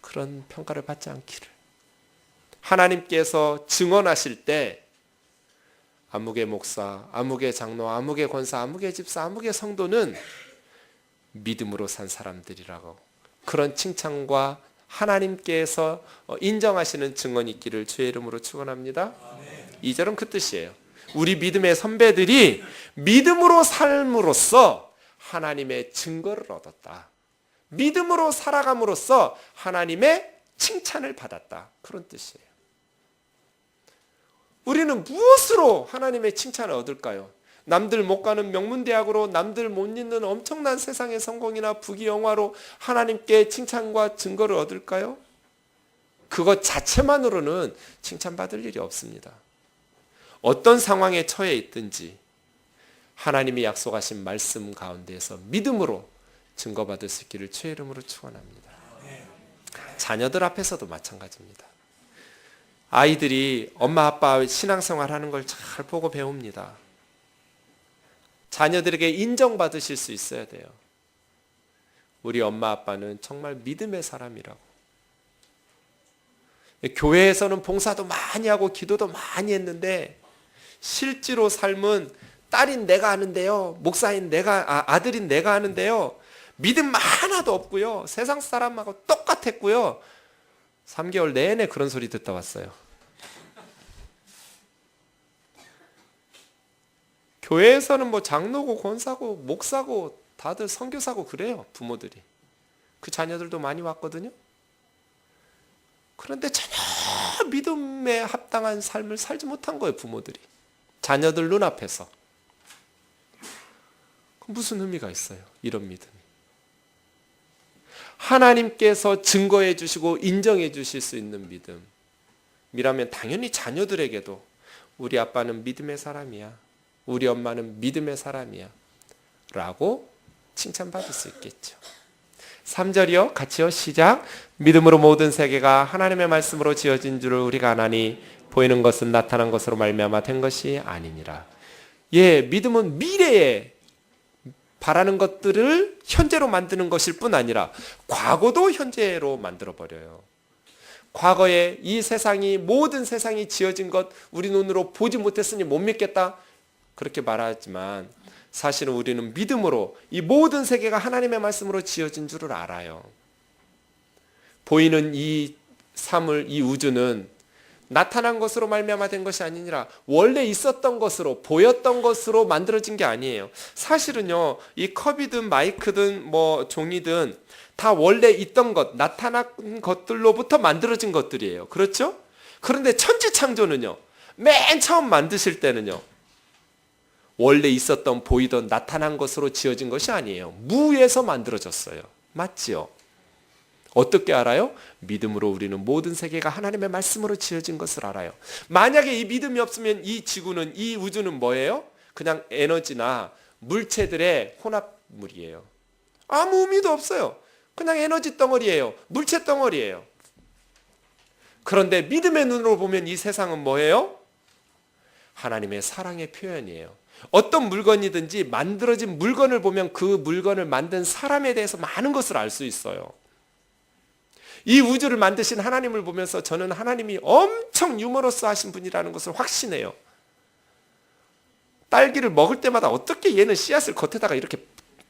그런 평가를 받지 않기를. 하나님께서 증언하실 때 아무개 목사, 아무개 장로, 아무개 권사, 아무개 집사, 아무개 성도는 믿음으로 산 사람들이라고, 그런 칭찬과 하나님께서 인정하시는 증언이 있기를 주의 이름으로 축원합니다. 2절은 그 뜻이에요. 우리 믿음의 선배들이 믿음으로 삶으로써 하나님의 증거를 얻었다. 믿음으로 살아감으로써 하나님의 칭찬을 받았다. 그런 뜻이에요. 우리는 무엇으로 하나님의 칭찬을 얻을까요? 남들 못 가는 명문대학으로, 남들 못 있는 엄청난 세상의 성공이나 부귀영화로 하나님께 칭찬과 증거를 얻을까요? 그것 자체만으로는 칭찬받을 일이 없습니다. 어떤 상황에 처해 있든지 하나님이 약속하신 말씀 가운데에서 믿음으로 증거받을 수 있기를 주의 이름으로 축원합니다. 자녀들 앞에서도 마찬가지입니다. 아이들이 엄마 아빠 신앙생활 하는 걸 잘 보고 배웁니다. 자녀들에게 인정받으실 수 있어야 돼요. 우리 엄마 아빠는 정말 믿음의 사람이라고. 교회에서는 봉사도 많이 하고 기도도 많이 했는데 실제로 삶은 딸인 내가 아는데요, 목사인 아들인 내가 아는데요, 믿음 하나도 없고요, 세상 사람하고 똑같았고요. 3개월 내내 그런 소리 듣다 왔어요. 교회에서는 뭐 장로고 권사고 목사고 다들 선교사고 그래요, 부모들이. 그 자녀들도 많이 왔거든요. 그런데 전혀 믿음에 합당한 삶을 살지 못한 거예요, 부모들이. 자녀들 눈앞에서. 무슨 의미가 있어요, 이런 믿음이? 하나님께서 증거해 주시고 인정해 주실 수 있는 믿음이라면 당연히 자녀들에게도 우리 아빠는 믿음의 사람이야, 우리 엄마는 믿음의 사람이야 라고 칭찬받을 수 있겠죠. 3절이요. 같이요. 시작. 믿음으로 모든 세계가 하나님의 말씀으로 지어진 줄을 우리가 아나니 보이는 것은 나타난 것으로 말미암아 된 것이 아니니라. 예, 믿음은 미래에 바라는 것들을 현재로 만드는 것일 뿐 아니라 과거도 현재로 만들어버려요. 과거에 이 세상이, 모든 세상이 지어진 것 우리 눈으로 보지 못했으니 못 믿겠다, 그렇게 말하지만 사실은 우리는 믿음으로 이 모든 세계가 하나님의 말씀으로 지어진 줄을 알아요. 보이는 이 사물, 이 우주는 나타난 것으로 말미암아 된 것이 아니니라. 원래 있었던 것으로, 보였던 것으로 만들어진 게 아니에요. 사실은요, 이 컵이든 마이크든 뭐 종이든 다 원래 있던 것, 나타난 것들로부터 만들어진 것들이에요. 그렇죠? 그런데 천지창조는요, 맨 처음 만드실 때는요, 원래 있었던, 보이던, 나타난 것으로 지어진 것이 아니에요. 무에서 만들어졌어요. 맞지요? 어떻게 알아요? 믿음으로 우리는 모든 세계가 하나님의 말씀으로 지어진 것을 알아요. 만약에 이 믿음이 없으면 이 지구는, 이 우주는 뭐예요? 그냥 에너지나 물체들의 혼합물이에요. 아무 의미도 없어요. 그냥 에너지 덩어리예요. 물체 덩어리예요. 그런데 믿음의 눈으로 보면 이 세상은 뭐예요? 하나님의 사랑의 표현이에요. 어떤 물건이든지 만들어진 물건을 보면 그 물건을 만든 사람에 대해서 많은 것을 알 수 있어요. 이 우주를 만드신 하나님을 보면서 저는 하나님이 엄청 유머러스 하신 분이라는 것을 확신해요. 딸기를 먹을 때마다 어떻게 얘는 씨앗을 겉에다가 이렇게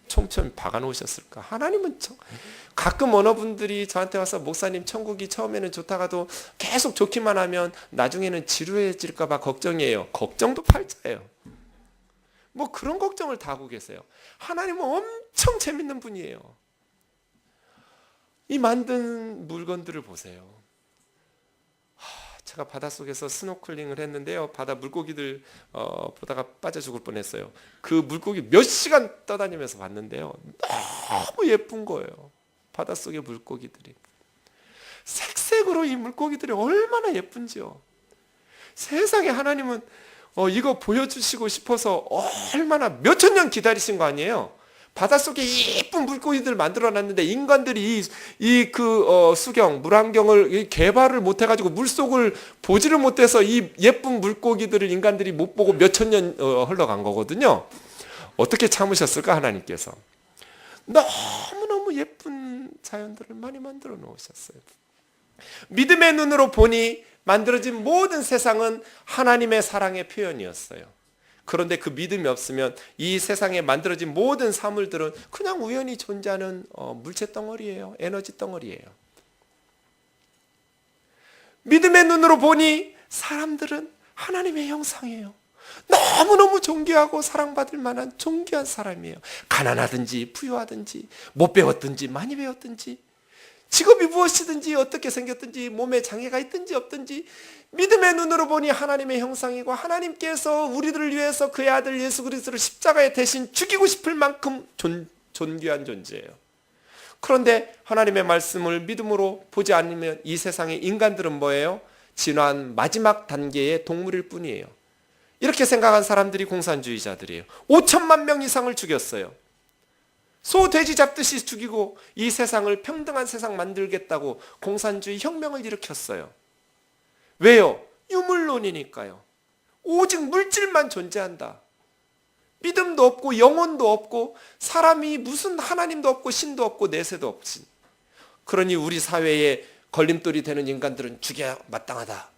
촘촘히 박아놓으셨을까? 하나님은 가끔 어느 분들이 저한테 와서 목사님 천국이 처음에는 좋다가도 계속 좋기만 하면 나중에는 지루해질까 봐 걱정이에요. 걱정도 팔자예요. 뭐 그런 걱정을 다 하고 계세요. 하나님은 엄청 재밌는 분이에요. 이 만든 물건들을 보세요. 제가 바닷속에서 스노클링을 했는데요. 바다 물고기들 보다가 빠져 죽을 뻔했어요. 그 물고기 몇 시간 떠다니면서 봤는데요. 너무 예쁜 거예요. 바닷속의 물고기들이. 색색으로 이 물고기들이 얼마나 예쁜지요. 세상에 하나님은 이거 보여주시고 싶어서 얼마나 몇천 년 기다리신 거 아니에요? 바닷속에 예쁜 물고기들 만들어놨는데 인간들이 수경, 물안경을 개발을 못해가지고 물속을 보지를 못해서 이 예쁜 물고기들을 인간들이 못 보고 몇천 년 흘러간 거거든요. 어떻게 참으셨을까 하나님께서. 너무너무 예쁜 자연들을 많이 만들어 놓으셨어요. 믿음의 눈으로 보니 만들어진 모든 세상은 하나님의 사랑의 표현이었어요. 그런데 그 믿음이 없으면 이 세상에 만들어진 모든 사물들은 그냥 우연히 존재하는 물체 덩어리예요. 에너지 덩어리예요. 믿음의 눈으로 보니 사람들은 하나님의 형상이에요. 너무너무 존귀하고 사랑받을 만한 존귀한 사람이에요. 가난하든지 부유하든지 못 배웠든지 많이 배웠든지 직업이 무엇이든지 어떻게 생겼든지 몸에 장애가 있든지 없든지 믿음의 눈으로 보니 하나님의 형상이고 하나님께서 우리들을 위해서 그의 아들 예수 그리스도를 십자가에 대신 죽이고 싶을 만큼 존귀한 존재예요. 그런데 하나님의 말씀을 믿음으로 보지 않으면 이 세상의 인간들은 뭐예요? 진화한 마지막 단계의 동물일 뿐이에요. 이렇게 생각한 사람들이 공산주의자들이에요. 5천만 명 이상을 죽였어요. 소, 돼지 잡듯이 죽이고 이 세상을 평등한 세상 만들겠다고 공산주의 혁명을 일으켰어요. 왜요? 유물론이니까요. 오직 물질만 존재한다. 믿음도 없고 영혼도 없고 사람이 무슨 하나님도 없고 신도 없고 내세도 없지. 그러니 우리 사회에 걸림돌이 되는 인간들은 죽여야 마땅하다.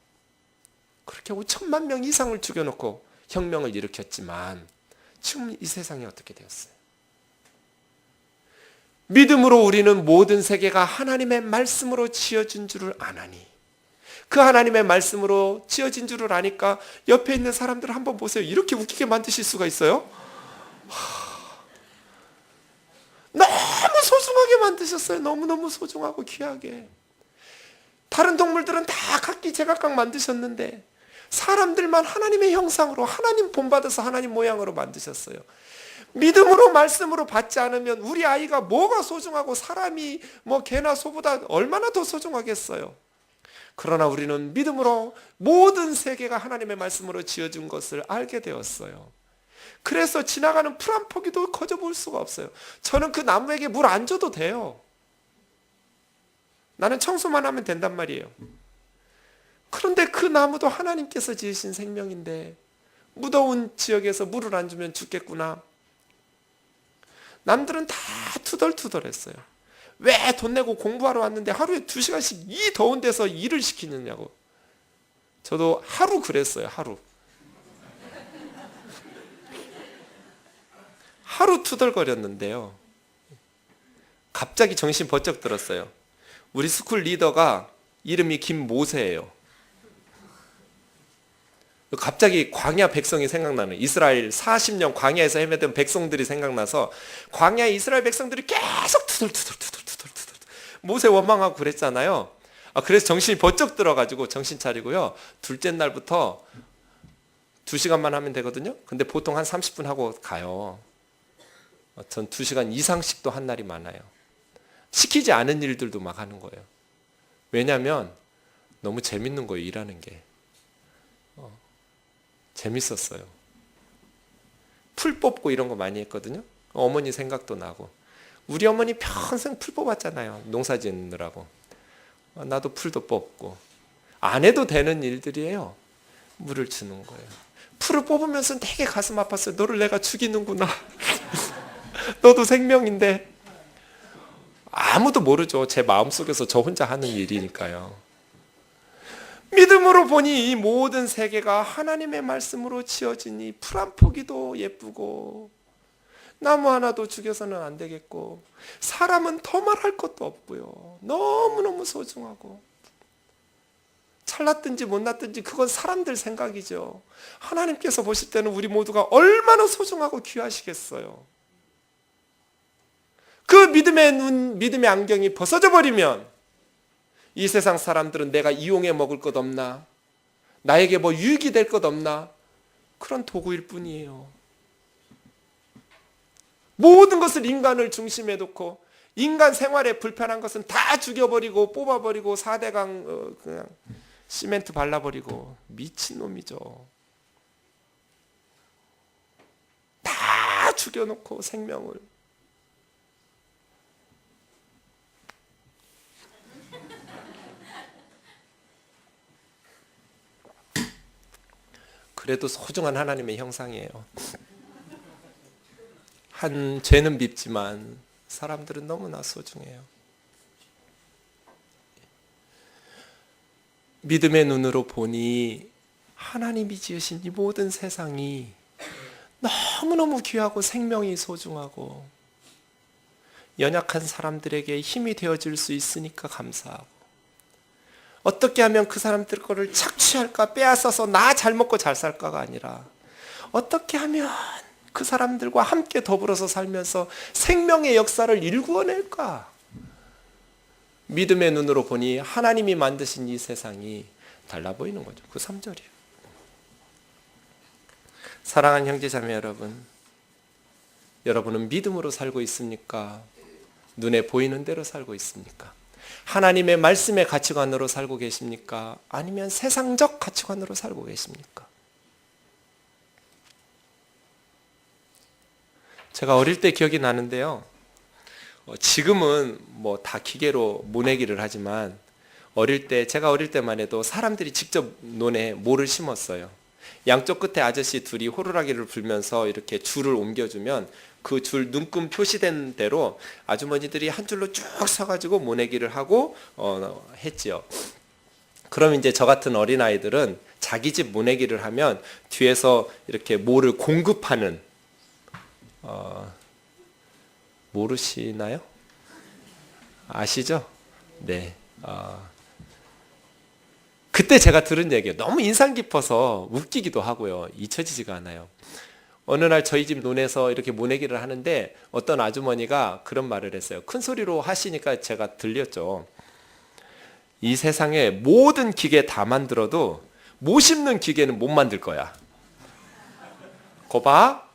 그렇게 5천만 명 이상을 죽여놓고 혁명을 일으켰지만 지금 이 세상이 어떻게 되었어요? 믿음으로 우리는 모든 세계가 하나님의 말씀으로 지어진 줄을 아나니 그 하나님의 말씀으로 지어진 줄을 아니까 옆에 있는 사람들 한번 보세요. 이렇게 웃기게 만드실 수가 있어요? 너무 소중하게 만드셨어요. 너무너무 소중하고 귀하게. 다른 동물들은 다 각기 제각각 만드셨는데 사람들만 하나님의 형상으로 하나님 본받아서 하나님 모양으로 만드셨어요. 믿음으로 말씀으로 받지 않으면 우리 아이가 뭐가 소중하고 사람이 개나 소보다 얼마나 더 소중하겠어요. 그러나 우리는 믿음으로 모든 세계가 하나님의 말씀으로 지어진 것을 알게 되었어요. 그래서 지나가는 풀 한 포기도 거저 볼 수가 없어요. 저는 그 나무에게 물 안 줘도 돼요. 나는 청소만 하면 된단 말이에요. 그런데 그 나무도 하나님께서 지으신 생명인데 무더운 지역에서 물을 안 주면 죽겠구나. 남들은 다 투덜투덜했어요. 왜 돈 내고 공부하러 왔는데 하루에 2시간씩 이 더운 데서 일을 시키느냐고. 저도 하루 그랬어요. 하루 투덜거렸는데요. 갑자기 정신 번쩍 들었어요. 우리 스쿨 리더가 이름이 김모세예요. 갑자기 광야 백성이 생각나는, 이스라엘 40년 광야에서 헤매던 백성들이 생각나서 광야에 이스라엘 백성들이 계속 투덜투덜 모세 원망하고 그랬잖아요. 그래서 정신이 번쩍 들어가지고 정신 차리고요. 둘째 날부터 2시간만 하면 되거든요. 근데 보통 한 30분 하고 가요. 전 2시간 이상씩도 한 날이 많아요. 시키지 않은 일들도 막 하는 거예요. 왜냐하면 너무 재밌는 거예요. 일하는 게. 재밌었어요. 풀 뽑고 이런 거 많이 했거든요. 어머니 생각도 나고. 우리 어머니 평생 풀 뽑았잖아요. 농사 짓느라고. 나도 풀도 뽑고. 안 해도 되는 일들이에요. 물을 주는 거예요. 풀을 뽑으면서 되게 가슴 아팠어요. 너를 내가 죽이는구나. 너도 생명인데. 아무도 모르죠. 제 마음속에서 저 혼자 하는 일이니까요. 믿음으로 보니 이 모든 세계가 하나님의 말씀으로 지어지니 풀 한 포기도 예쁘고 나무 하나도 죽여서는 안 되겠고 사람은 더 말할 것도 없고요. 너무너무 소중하고 잘났든지 못났든지 그건 사람들 생각이죠. 하나님께서 보실 때는 우리 모두가 얼마나 소중하고 귀하시겠어요. 그 믿음의 안경이 벗어져 버리면 이 세상 사람들은 내가 이용해 먹을 것 없나? 나에게 뭐 유익이 될 것 없나? 그런 도구일 뿐이에요. 모든 것을 인간을 중심에 놓고 인간 생활에 불편한 것은 다 죽여버리고 뽑아버리고 4대강 그냥 시멘트 발라버리고 미친놈이죠. 다 죽여놓고 생명을. 그래도 소중한 하나님의 형상이에요. 한 죄는 밉지만 사람들은 너무나 소중해요. 믿음의 눈으로 보니 하나님이 지으신 이 모든 세상이 너무너무 귀하고 생명이 소중하고 연약한 사람들에게 힘이 되어줄 수 있으니까 감사하고, 어떻게 하면 그 사람들 거를 착취할까, 빼앗아서 나 잘 먹고 잘 살까가 아니라 어떻게 하면 그 사람들과 함께 더불어서 살면서 생명의 역사를 일구어낼까. 믿음의 눈으로 보니 하나님이 만드신 이 세상이 달라 보이는 거죠. 그 3절이에요. 사랑하는 형제자매 여러분, 여러분은 믿음으로 살고 있습니까? 눈에 보이는 대로 살고 있습니까? 하나님의 말씀의 가치관으로 살고 계십니까? 아니면 세상적 가치관으로 살고 계십니까? 제가 어릴 때 기억이 나는데요. 지금은 뭐 다 기계로 모내기를 하지만 제가 어릴 때만 해도 사람들이 직접 논에 모를 심었어요. 양쪽 끝에 아저씨 둘이 호루라기를 불면서 이렇게 줄을 옮겨주면 그 줄 눈금 표시된 대로 아주머니들이 한 줄로 쭉 서가지고 모내기를 하고 했지요. 그럼 이제 저 같은 어린아이들은 자기 집 모내기를 하면 뒤에서 이렇게 모를 공급하는, 모르시나요? 아시죠? 네. 그때 제가 들은 얘기예요. 너무 인상 깊어서 웃기기도 하고요. 잊혀지지가 않아요. 어느 날 저희 집 논에서 이렇게 모내기를 하는데 어떤 아주머니가 그런 말을 했어요. 큰 소리로 하시니까 제가 들렸죠. 이 세상에 모든 기계 다 만들어도 못 심는 기계는 못 만들 거야. 거 봐.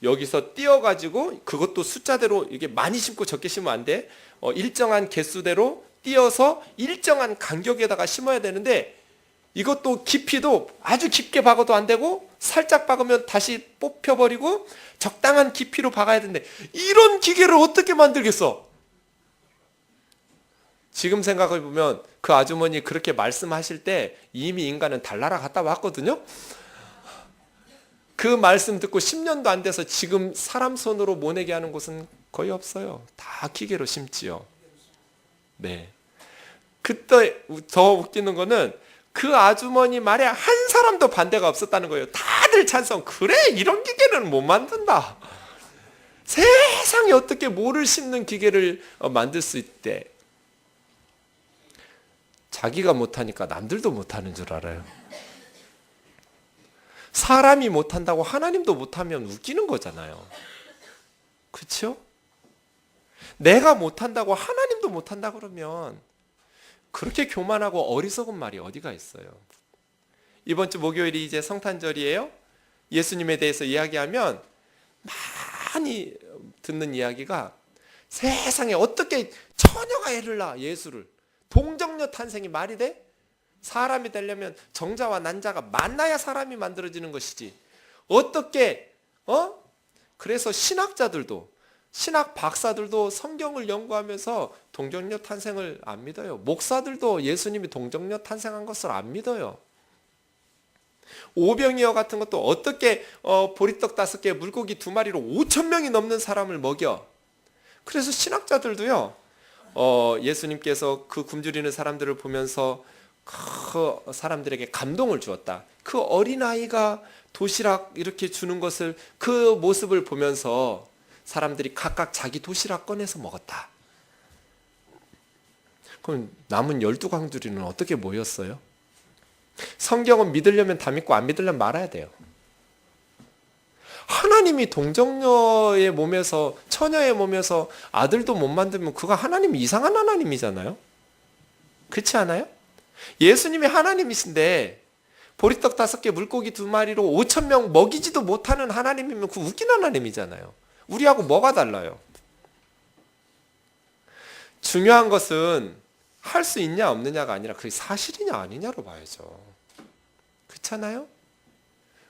여기서 띄어가지고, 그것도 숫자대로 이게 많이 심고 적게 심으면 안 돼. 일정한 개수대로 띄어서 일정한 간격에다가 심어야 되는데, 이것도 깊이도 아주 깊게 박아도 안 되고 살짝 박으면 다시 뽑혀버리고 적당한 깊이로 박아야 되는데, 이런 기계를 어떻게 만들겠어? 지금 생각해보면 그 아주머니 그렇게 말씀하실 때 이미 인간은 달나라 갔다 왔거든요. 그 말씀 듣고 10년도 안 돼서 지금 사람 손으로 모내게 하는 곳은 거의 없어요. 다 기계로 심지요. 네. 그때 더 웃기는 거는 그 아주머니 말에 한 사람도 반대가 없었다는 거예요. 다들 찬성. 그래, 이런 기계는 못 만든다. 세상에 어떻게 모를 심는 기계를 만들 수 있대. 자기가 못하니까 남들도 못하는 줄 알아요. 사람이 못한다고 하나님도 못하면 웃기는 거잖아요. 그렇죠? 내가 못한다고 하나님도 못한다 그러면 그렇게 교만하고 어리석은 말이 어디가 있어요. 이번 주 목요일이 이제 성탄절이에요. 예수님에 대해서 이야기하면 많이 듣는 이야기가, 세상에 어떻게 처녀가 애를 낳아, 예수를. 동정녀 탄생이 말이 돼? 사람이 되려면 정자와 난자가 만나야 사람이 만들어지는 것이지. 어떻게 그래서 신학 박사들도 성경을 연구하면서 동정녀 탄생을 안 믿어요. 목사들도 예수님이 동정녀 탄생한 것을 안 믿어요. 오병이어 같은 것도 어떻게 보리떡 5개 물고기 2마리로 5,000명이 넘는 사람을 먹여. 그래서 신학자들도요, 예수님께서 그 굶주리는 사람들을 보면서 그 사람들에게 감동을 주었다. 그 어린아이가 도시락 이렇게 주는 것을, 그 모습을 보면서 사람들이 각각 자기 도시락 꺼내서 먹었다. 그럼 남은 12강들이는 어떻게 모였어요? 성경은 믿으려면 다 믿고 안 믿으려면 말아야 돼요. 하나님이 동정녀의 몸에서, 처녀의 몸에서 아들도 못 만들면 그가 하나님이 이상한 하나님이잖아요. 그렇지 않아요? 예수님이 하나님이신데 보리떡 5개 물고기 2마리로 5천 명 먹이지도 못하는 하나님이면 그 웃긴 하나님이잖아요. 우리하고 뭐가 달라요? 중요한 것은 할 수 있냐 없느냐가 아니라 그게 사실이냐 아니냐로 봐야죠. 그렇잖아요?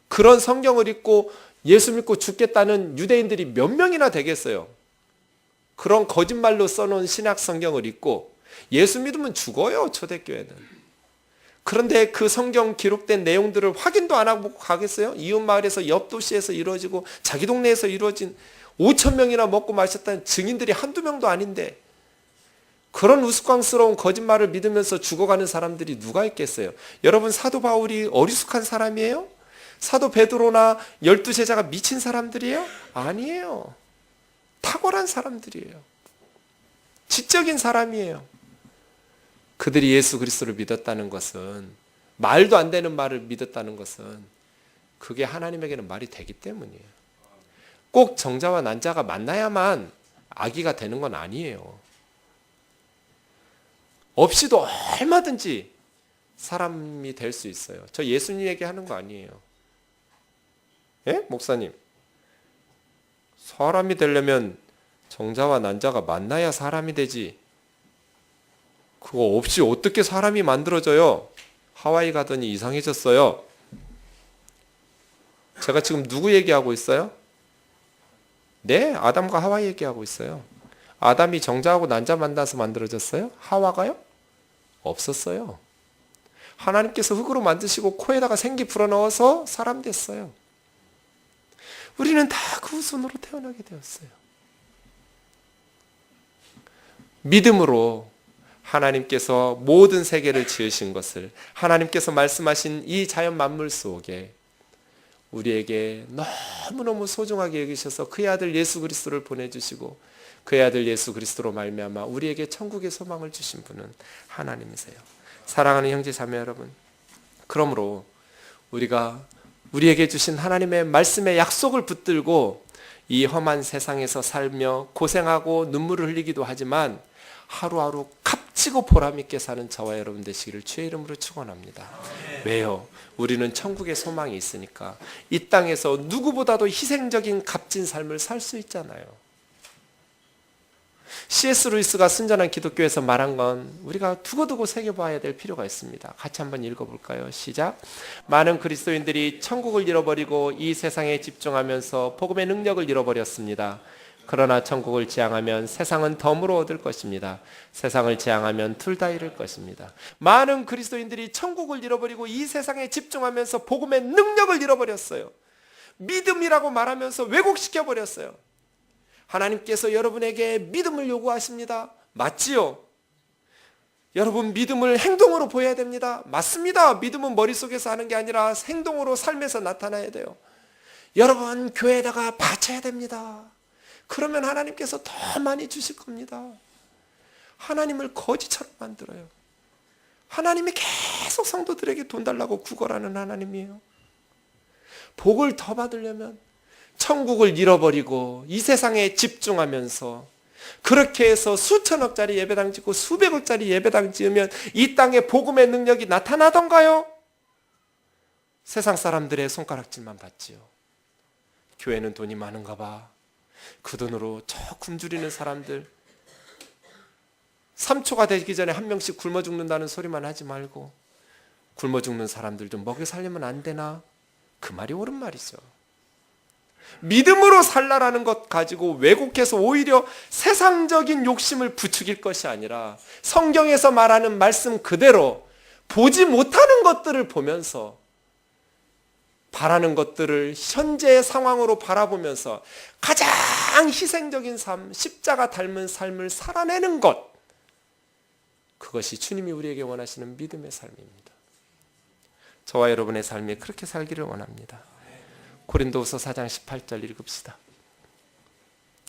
그런 성경을 읽고 예수 믿고 죽겠다는 유대인들이 몇 명이나 되겠어요? 그런 거짓말로 써놓은 신약 성경을 읽고 예수 믿으면 죽어요, 초대교회는. 그런데 그 성경 기록된 내용들을 확인도 안 하고 가겠어요? 이웃 마을에서 옆 도시에서 이루어지고 자기 동네에서 이루어진 5천 명이나 먹고 마셨다는 증인들이 한두 명도 아닌데 그런 우스꽝스러운 거짓말을 믿으면서 죽어가는 사람들이 누가 있겠어요? 여러분, 사도 바울이 어리숙한 사람이에요? 사도 베드로나 12제자가 미친 사람들이에요? 아니에요. 탁월한 사람들이에요. 지적인 사람이에요. 그들이 예수 그리스도를 믿었다는 것은, 말도 안 되는 말을 믿었다는 것은 그게 하나님에게는 말이 되기 때문이에요. 꼭 정자와 난자가 만나야만 아기가 되는 건 아니에요. 없이도 얼마든지 사람이 될 수 있어요. 저 예수님 얘기하는 거 아니에요. 예? 목사님, 사람이 되려면 정자와 난자가 만나야 사람이 되지, 그거 없이 어떻게 사람이 만들어져요? 하와이 가더니 이상해졌어요. 제가 지금 누구 얘기하고 있어요? 네, 아담과 하와 얘기하고 있어요. 아담이 정자하고 난자 만나서 만들어졌어요? 하와가요? 없었어요. 하나님께서 흙으로 만드시고 코에다가 생기 불어넣어서 사람 됐어요. 우리는 다 그 후손으로 태어나게 되었어요. 믿음으로 하나님께서 모든 세계를 지으신 것을, 하나님께서 말씀하신 이 자연 만물 속에 우리에게 너무너무 소중하게 여기셔서 그의 아들 예수 그리스도를 보내주시고 그의 아들 예수 그리스도로 말미암아 우리에게 천국의 소망을 주신 분은 하나님이세요. 사랑하는 형제 자매 여러분, 그러므로 우리가 우리에게 주신 하나님의 말씀의 약속을 붙들고 이 험한 세상에서 살며 고생하고 눈물을 흘리기도 하지만 하루하루 값지고 보람있게 사는 저와 여러분 되시기를 주의 이름으로 축원합니다. 왜요? 우리는 천국의 소망이 있으니까 이 땅에서 누구보다도 희생적인 값진 삶을 살 수 있잖아요. C.S. 루이스가 순전한 기독교에서 말한 건 우리가 두고두고 새겨봐야 될 필요가 있습니다. 같이 한번 읽어볼까요? 시작. 많은 그리스도인들이 천국을 잃어버리고 이 세상에 집중하면서 복음의 능력을 잃어버렸습니다. 그러나 천국을 지향하면 세상은 덤으로 얻을 것입니다. 세상을 지향하면 둘 다 잃을 것입니다. 많은 그리스도인들이 천국을 잃어버리고 이 세상에 집중하면서 복음의 능력을 잃어버렸어요. 믿음이라고 말하면서 왜곡시켜버렸어요. 하나님께서 여러분에게 믿음을 요구하십니다. 맞지요? 여러분, 믿음을 행동으로 보여야 됩니다. 맞습니다. 믿음은 머릿속에서 하는 게 아니라 행동으로 삶에서 나타나야 돼요. 여러분, 교회에다가 바쳐야 됩니다. 그러면 하나님께서 더 많이 주실 겁니다. 하나님을 거지처럼 만들어요. 하나님이 계속 성도들에게 돈 달라고 구걸하는 하나님이에요. 복을 더 받으려면 천국을 잃어버리고 이 세상에 집중하면서 그렇게 해서 수천억짜리 예배당 짓고 수백억짜리 예배당 지으면 이 땅에 복음의 능력이 나타나던가요? 세상 사람들의 손가락질만 받지요. 교회는 돈이 많은가 봐. 그 돈으로 저 굶주리는 사람들, 3초가 되기 전에 한 명씩 굶어 죽는다는 소리만 하지 말고 굶어 죽는 사람들 좀 먹여 살리면 안 되나? 그 말이 옳은 말이죠. 믿음으로 살라라는 것 가지고 왜곡해서 오히려 세상적인 욕심을 부추길 것이 아니라 성경에서 말하는 말씀 그대로 보지 못하는 것들을 보면서 바라는 것들을 현재의 상황으로 바라보면서 가장 희생적인 삶, 십자가 닮은 삶을 살아내는 것, 그것이 주님이 우리에게 원하시는 믿음의 삶입니다. 저와 여러분의 삶이 그렇게 살기를 원합니다. 고린도후서 4장 18절 읽읍시다.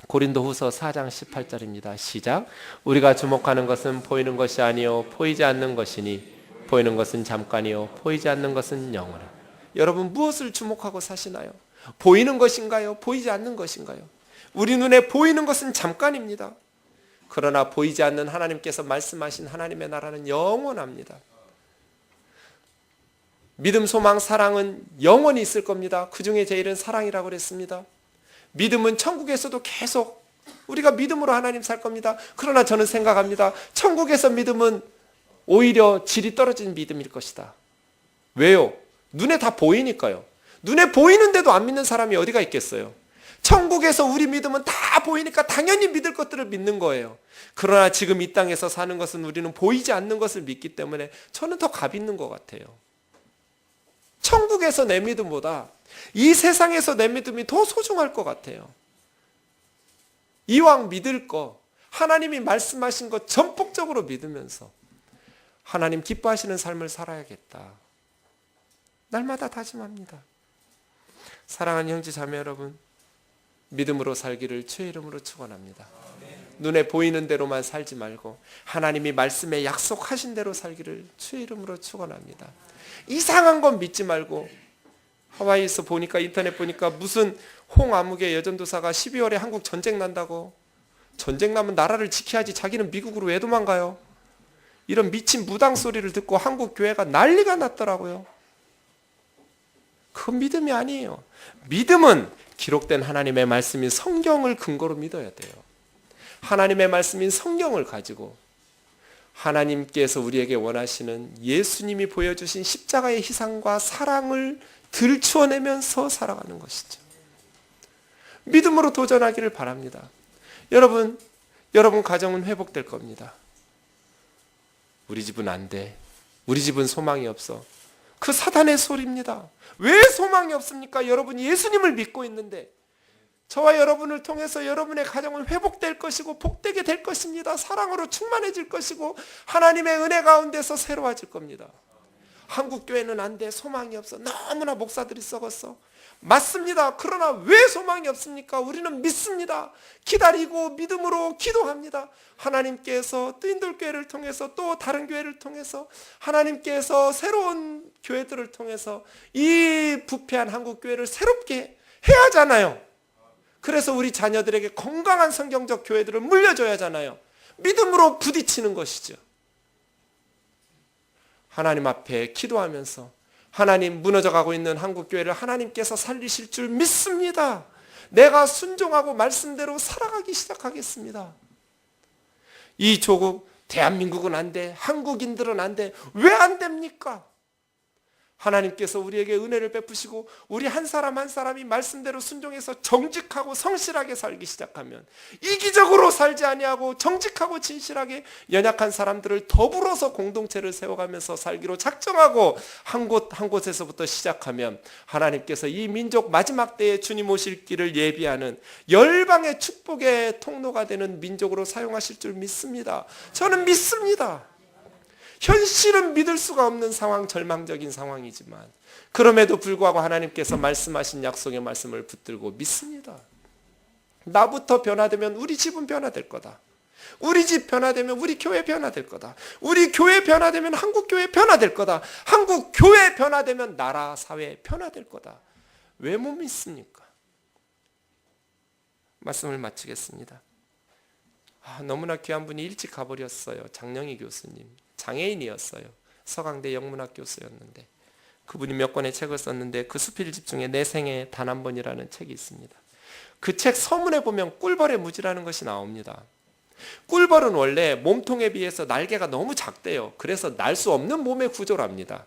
고린도후서 4장 18절입니다. 시작. 우리가 주목하는 것은 보이는 것이 아니요 보이지 않는 것이니 보이는 것은 잠깐이요 보이지 않는 것은 영원하다. 여러분, 무엇을 주목하고 사시나요? 보이는 것인가요? 보이지 않는 것인가요? 우리 눈에 보이는 것은 잠깐입니다. 그러나 보이지 않는 하나님께서 말씀하신 하나님의 나라는 영원합니다. 믿음, 소망, 사랑은 영원히 있을 겁니다. 그 중에 제일은 사랑이라고 그랬습니다. 믿음은 천국에서도 계속 우리가 믿음으로 하나님 살 겁니다. 그러나 저는 생각합니다. 천국에서 믿음은 오히려 질이 떨어진 믿음일 것이다. 왜요? 눈에 다 보이니까요. 눈에 보이는데도 안 믿는 사람이 어디가 있겠어요? 천국에서 우리 믿음은 다 보이니까 당연히 믿을 것들을 믿는 거예요. 그러나 지금 이 땅에서 사는 것은 우리는 보이지 않는 것을 믿기 때문에 저는 더 값 있는 것 같아요. 천국에서 내 믿음보다 이 세상에서 내 믿음이 더 소중할 것 같아요. 이왕 믿을 거, 하나님이 말씀하신 것 전폭적으로 믿으면서 하나님 기뻐하시는 삶을 살아야겠다. 날마다 다짐합니다. 사랑하는 형제 자매 여러분, 믿음으로 살기를 주의 이름으로 축원합니다. 눈에 보이는 대로만 살지 말고 하나님이 말씀에 약속하신 대로 살기를 주의 이름으로 축원합니다. 이상한 건 믿지 말고, 하와이에서 보니까, 인터넷 보니까 무슨 홍아무개 여전도사가 12월에 한국 전쟁 난다고, 전쟁 나면 나라를 지켜야지 자기는 미국으로 왜 도망가요? 이런 미친 무당 소리를 듣고 한국 교회가 난리가 났더라고요. 그건 믿음이 아니에요. 믿음은 기록된 하나님의 말씀인 성경을 근거로 믿어야 돼요. 하나님의 말씀인 성경을 가지고 하나님께서 우리에게 원하시는 예수님이 보여주신 십자가의 희생과 사랑을 들추어내면서 살아가는 것이죠. 믿음으로 도전하기를 바랍니다. 여러분 가정은 회복될 겁니다. 우리 집은 안 돼. 우리 집은 소망이 없어. 그 사단의 소리입니다. 왜 소망이 없습니까? 여러분이 예수님을 믿고 있는데 저와 여러분을 통해서 여러분의 가정은 회복될 것이고 복되게 될 것입니다. 사랑으로 충만해질 것이고 하나님의 은혜 가운데서 새로워질 겁니다. 한국 교회는 안 돼. 소망이 없어. 너무나 목사들이 썩었어. 맞습니다. 그러나 왜 소망이 없습니까? 우리는 믿습니다. 기다리고 믿음으로 기도합니다. 하나님께서 뜨인돌교회를 통해서 또 다른 교회를 통해서 하나님께서 새로운 교회들을 통해서 이 부패한 한국 교회를 새롭게 해야 하잖아요. 그래서 우리 자녀들에게 건강한 성경적 교회들을 물려줘야 하잖아요. 믿음으로 부딪히는 것이죠. 하나님 앞에 기도하면서 하나님, 무너져가고 있는 한국교회를 하나님께서 살리실 줄 믿습니다. 내가 순종하고 말씀대로 살아가기 시작하겠습니다. 이 조국, 대한민국은 안 돼. 한국인들은 안 돼. 왜 안 됩니까? 하나님께서 우리에게 은혜를 베푸시고 우리 한 사람 한 사람이 말씀대로 순종해서 정직하고 성실하게 살기 시작하면, 이기적으로 살지 아니하고 정직하고 진실하게 연약한 사람들을 더불어서 공동체를 세워가면서 살기로 작정하고 한 곳에서부터 시작하면 하나님께서 이 민족 마지막 때에 주님 오실 길을 예비하는 열방의 축복의 통로가 되는 민족으로 사용하실 줄 믿습니다. 저는 믿습니다. 현실은 믿을 수가 없는 상황, 절망적인 상황이지만 그럼에도 불구하고 하나님께서 말씀하신 약속의 말씀을 붙들고 믿습니다. 나부터 변화되면 우리 집은 변화될 거다. 우리 집 변화되면 우리 교회 변화될 거다. 우리 교회 변화되면 한국 교회 변화될 거다. 한국 교회 변화되면 나라, 사회 변화될 거다. 왜 못 믿습니까? 말씀을 마치겠습니다. 너무나 귀한 분이 일찍 가버렸어요. 장영희 교수님. 장애인이었어요. 서강대 영문학 교수였는데 그분이 몇 권의 책을 썼는데 그 수필집 중에 내 생에 단 한 번이라는 책이 있습니다. 그 책 서문에 보면 꿀벌의 무지라는 것이 나옵니다. 꿀벌은 원래 몸통에 비해서 날개가 너무 작대요. 그래서 날 수 없는 몸의 구조랍니다.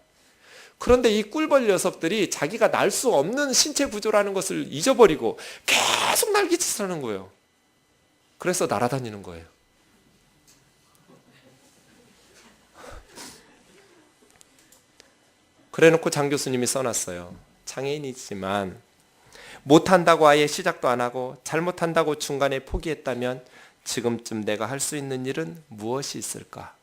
그런데 이 꿀벌 녀석들이 자기가 날 수 없는 신체 구조라는 것을 잊어버리고 계속 날개짓을 하는 거예요. 그래서 날아다니는 거예요. 그래놓고 장 교수님이 써놨어요. 장애인이지만 못한다고 아예 시작도 안 하고 잘못한다고 중간에 포기했다면 지금쯤 내가 할 수 있는 일은 무엇이 있을까?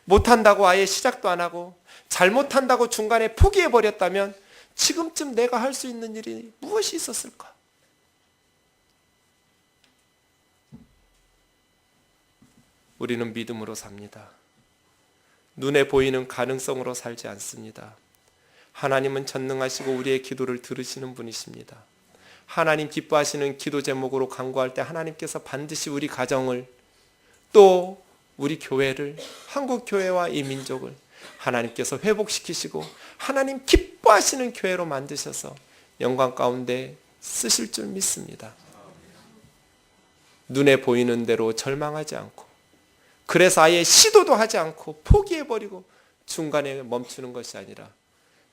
못한다고 아예 시작도 안 하고 잘못한다고 중간에 포기해버렸다면 지금쯤 내가 할 수 있는 일이 무엇이 있었을까? 우리는 믿음으로 삽니다. 눈에 보이는 가능성으로 살지 않습니다. 하나님은 전능하시고 우리의 기도를 들으시는 분이십니다. 하나님 기뻐하시는 기도 제목으로 간구할 때 하나님께서 반드시 우리 가정을, 또 우리 교회를, 한국 교회와 이 민족을 하나님께서 회복시키시고 하나님 기뻐하시는 교회로 만드셔서 영광 가운데 쓰실 줄 믿습니다. 눈에 보이는 대로 절망하지 않고, 그래서 아예 시도도 하지 않고 포기해버리고 중간에 멈추는 것이 아니라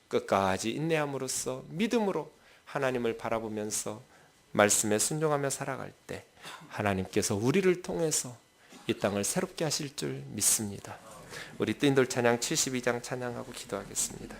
끝까지 인내함으로써 믿음으로 하나님을 바라보면서 말씀에 순종하며 살아갈 때 하나님께서 우리를 통해서 이 땅을 새롭게 하실 줄 믿습니다. 우리 띵돌 찬양 72장 찬양하고 기도하겠습니다.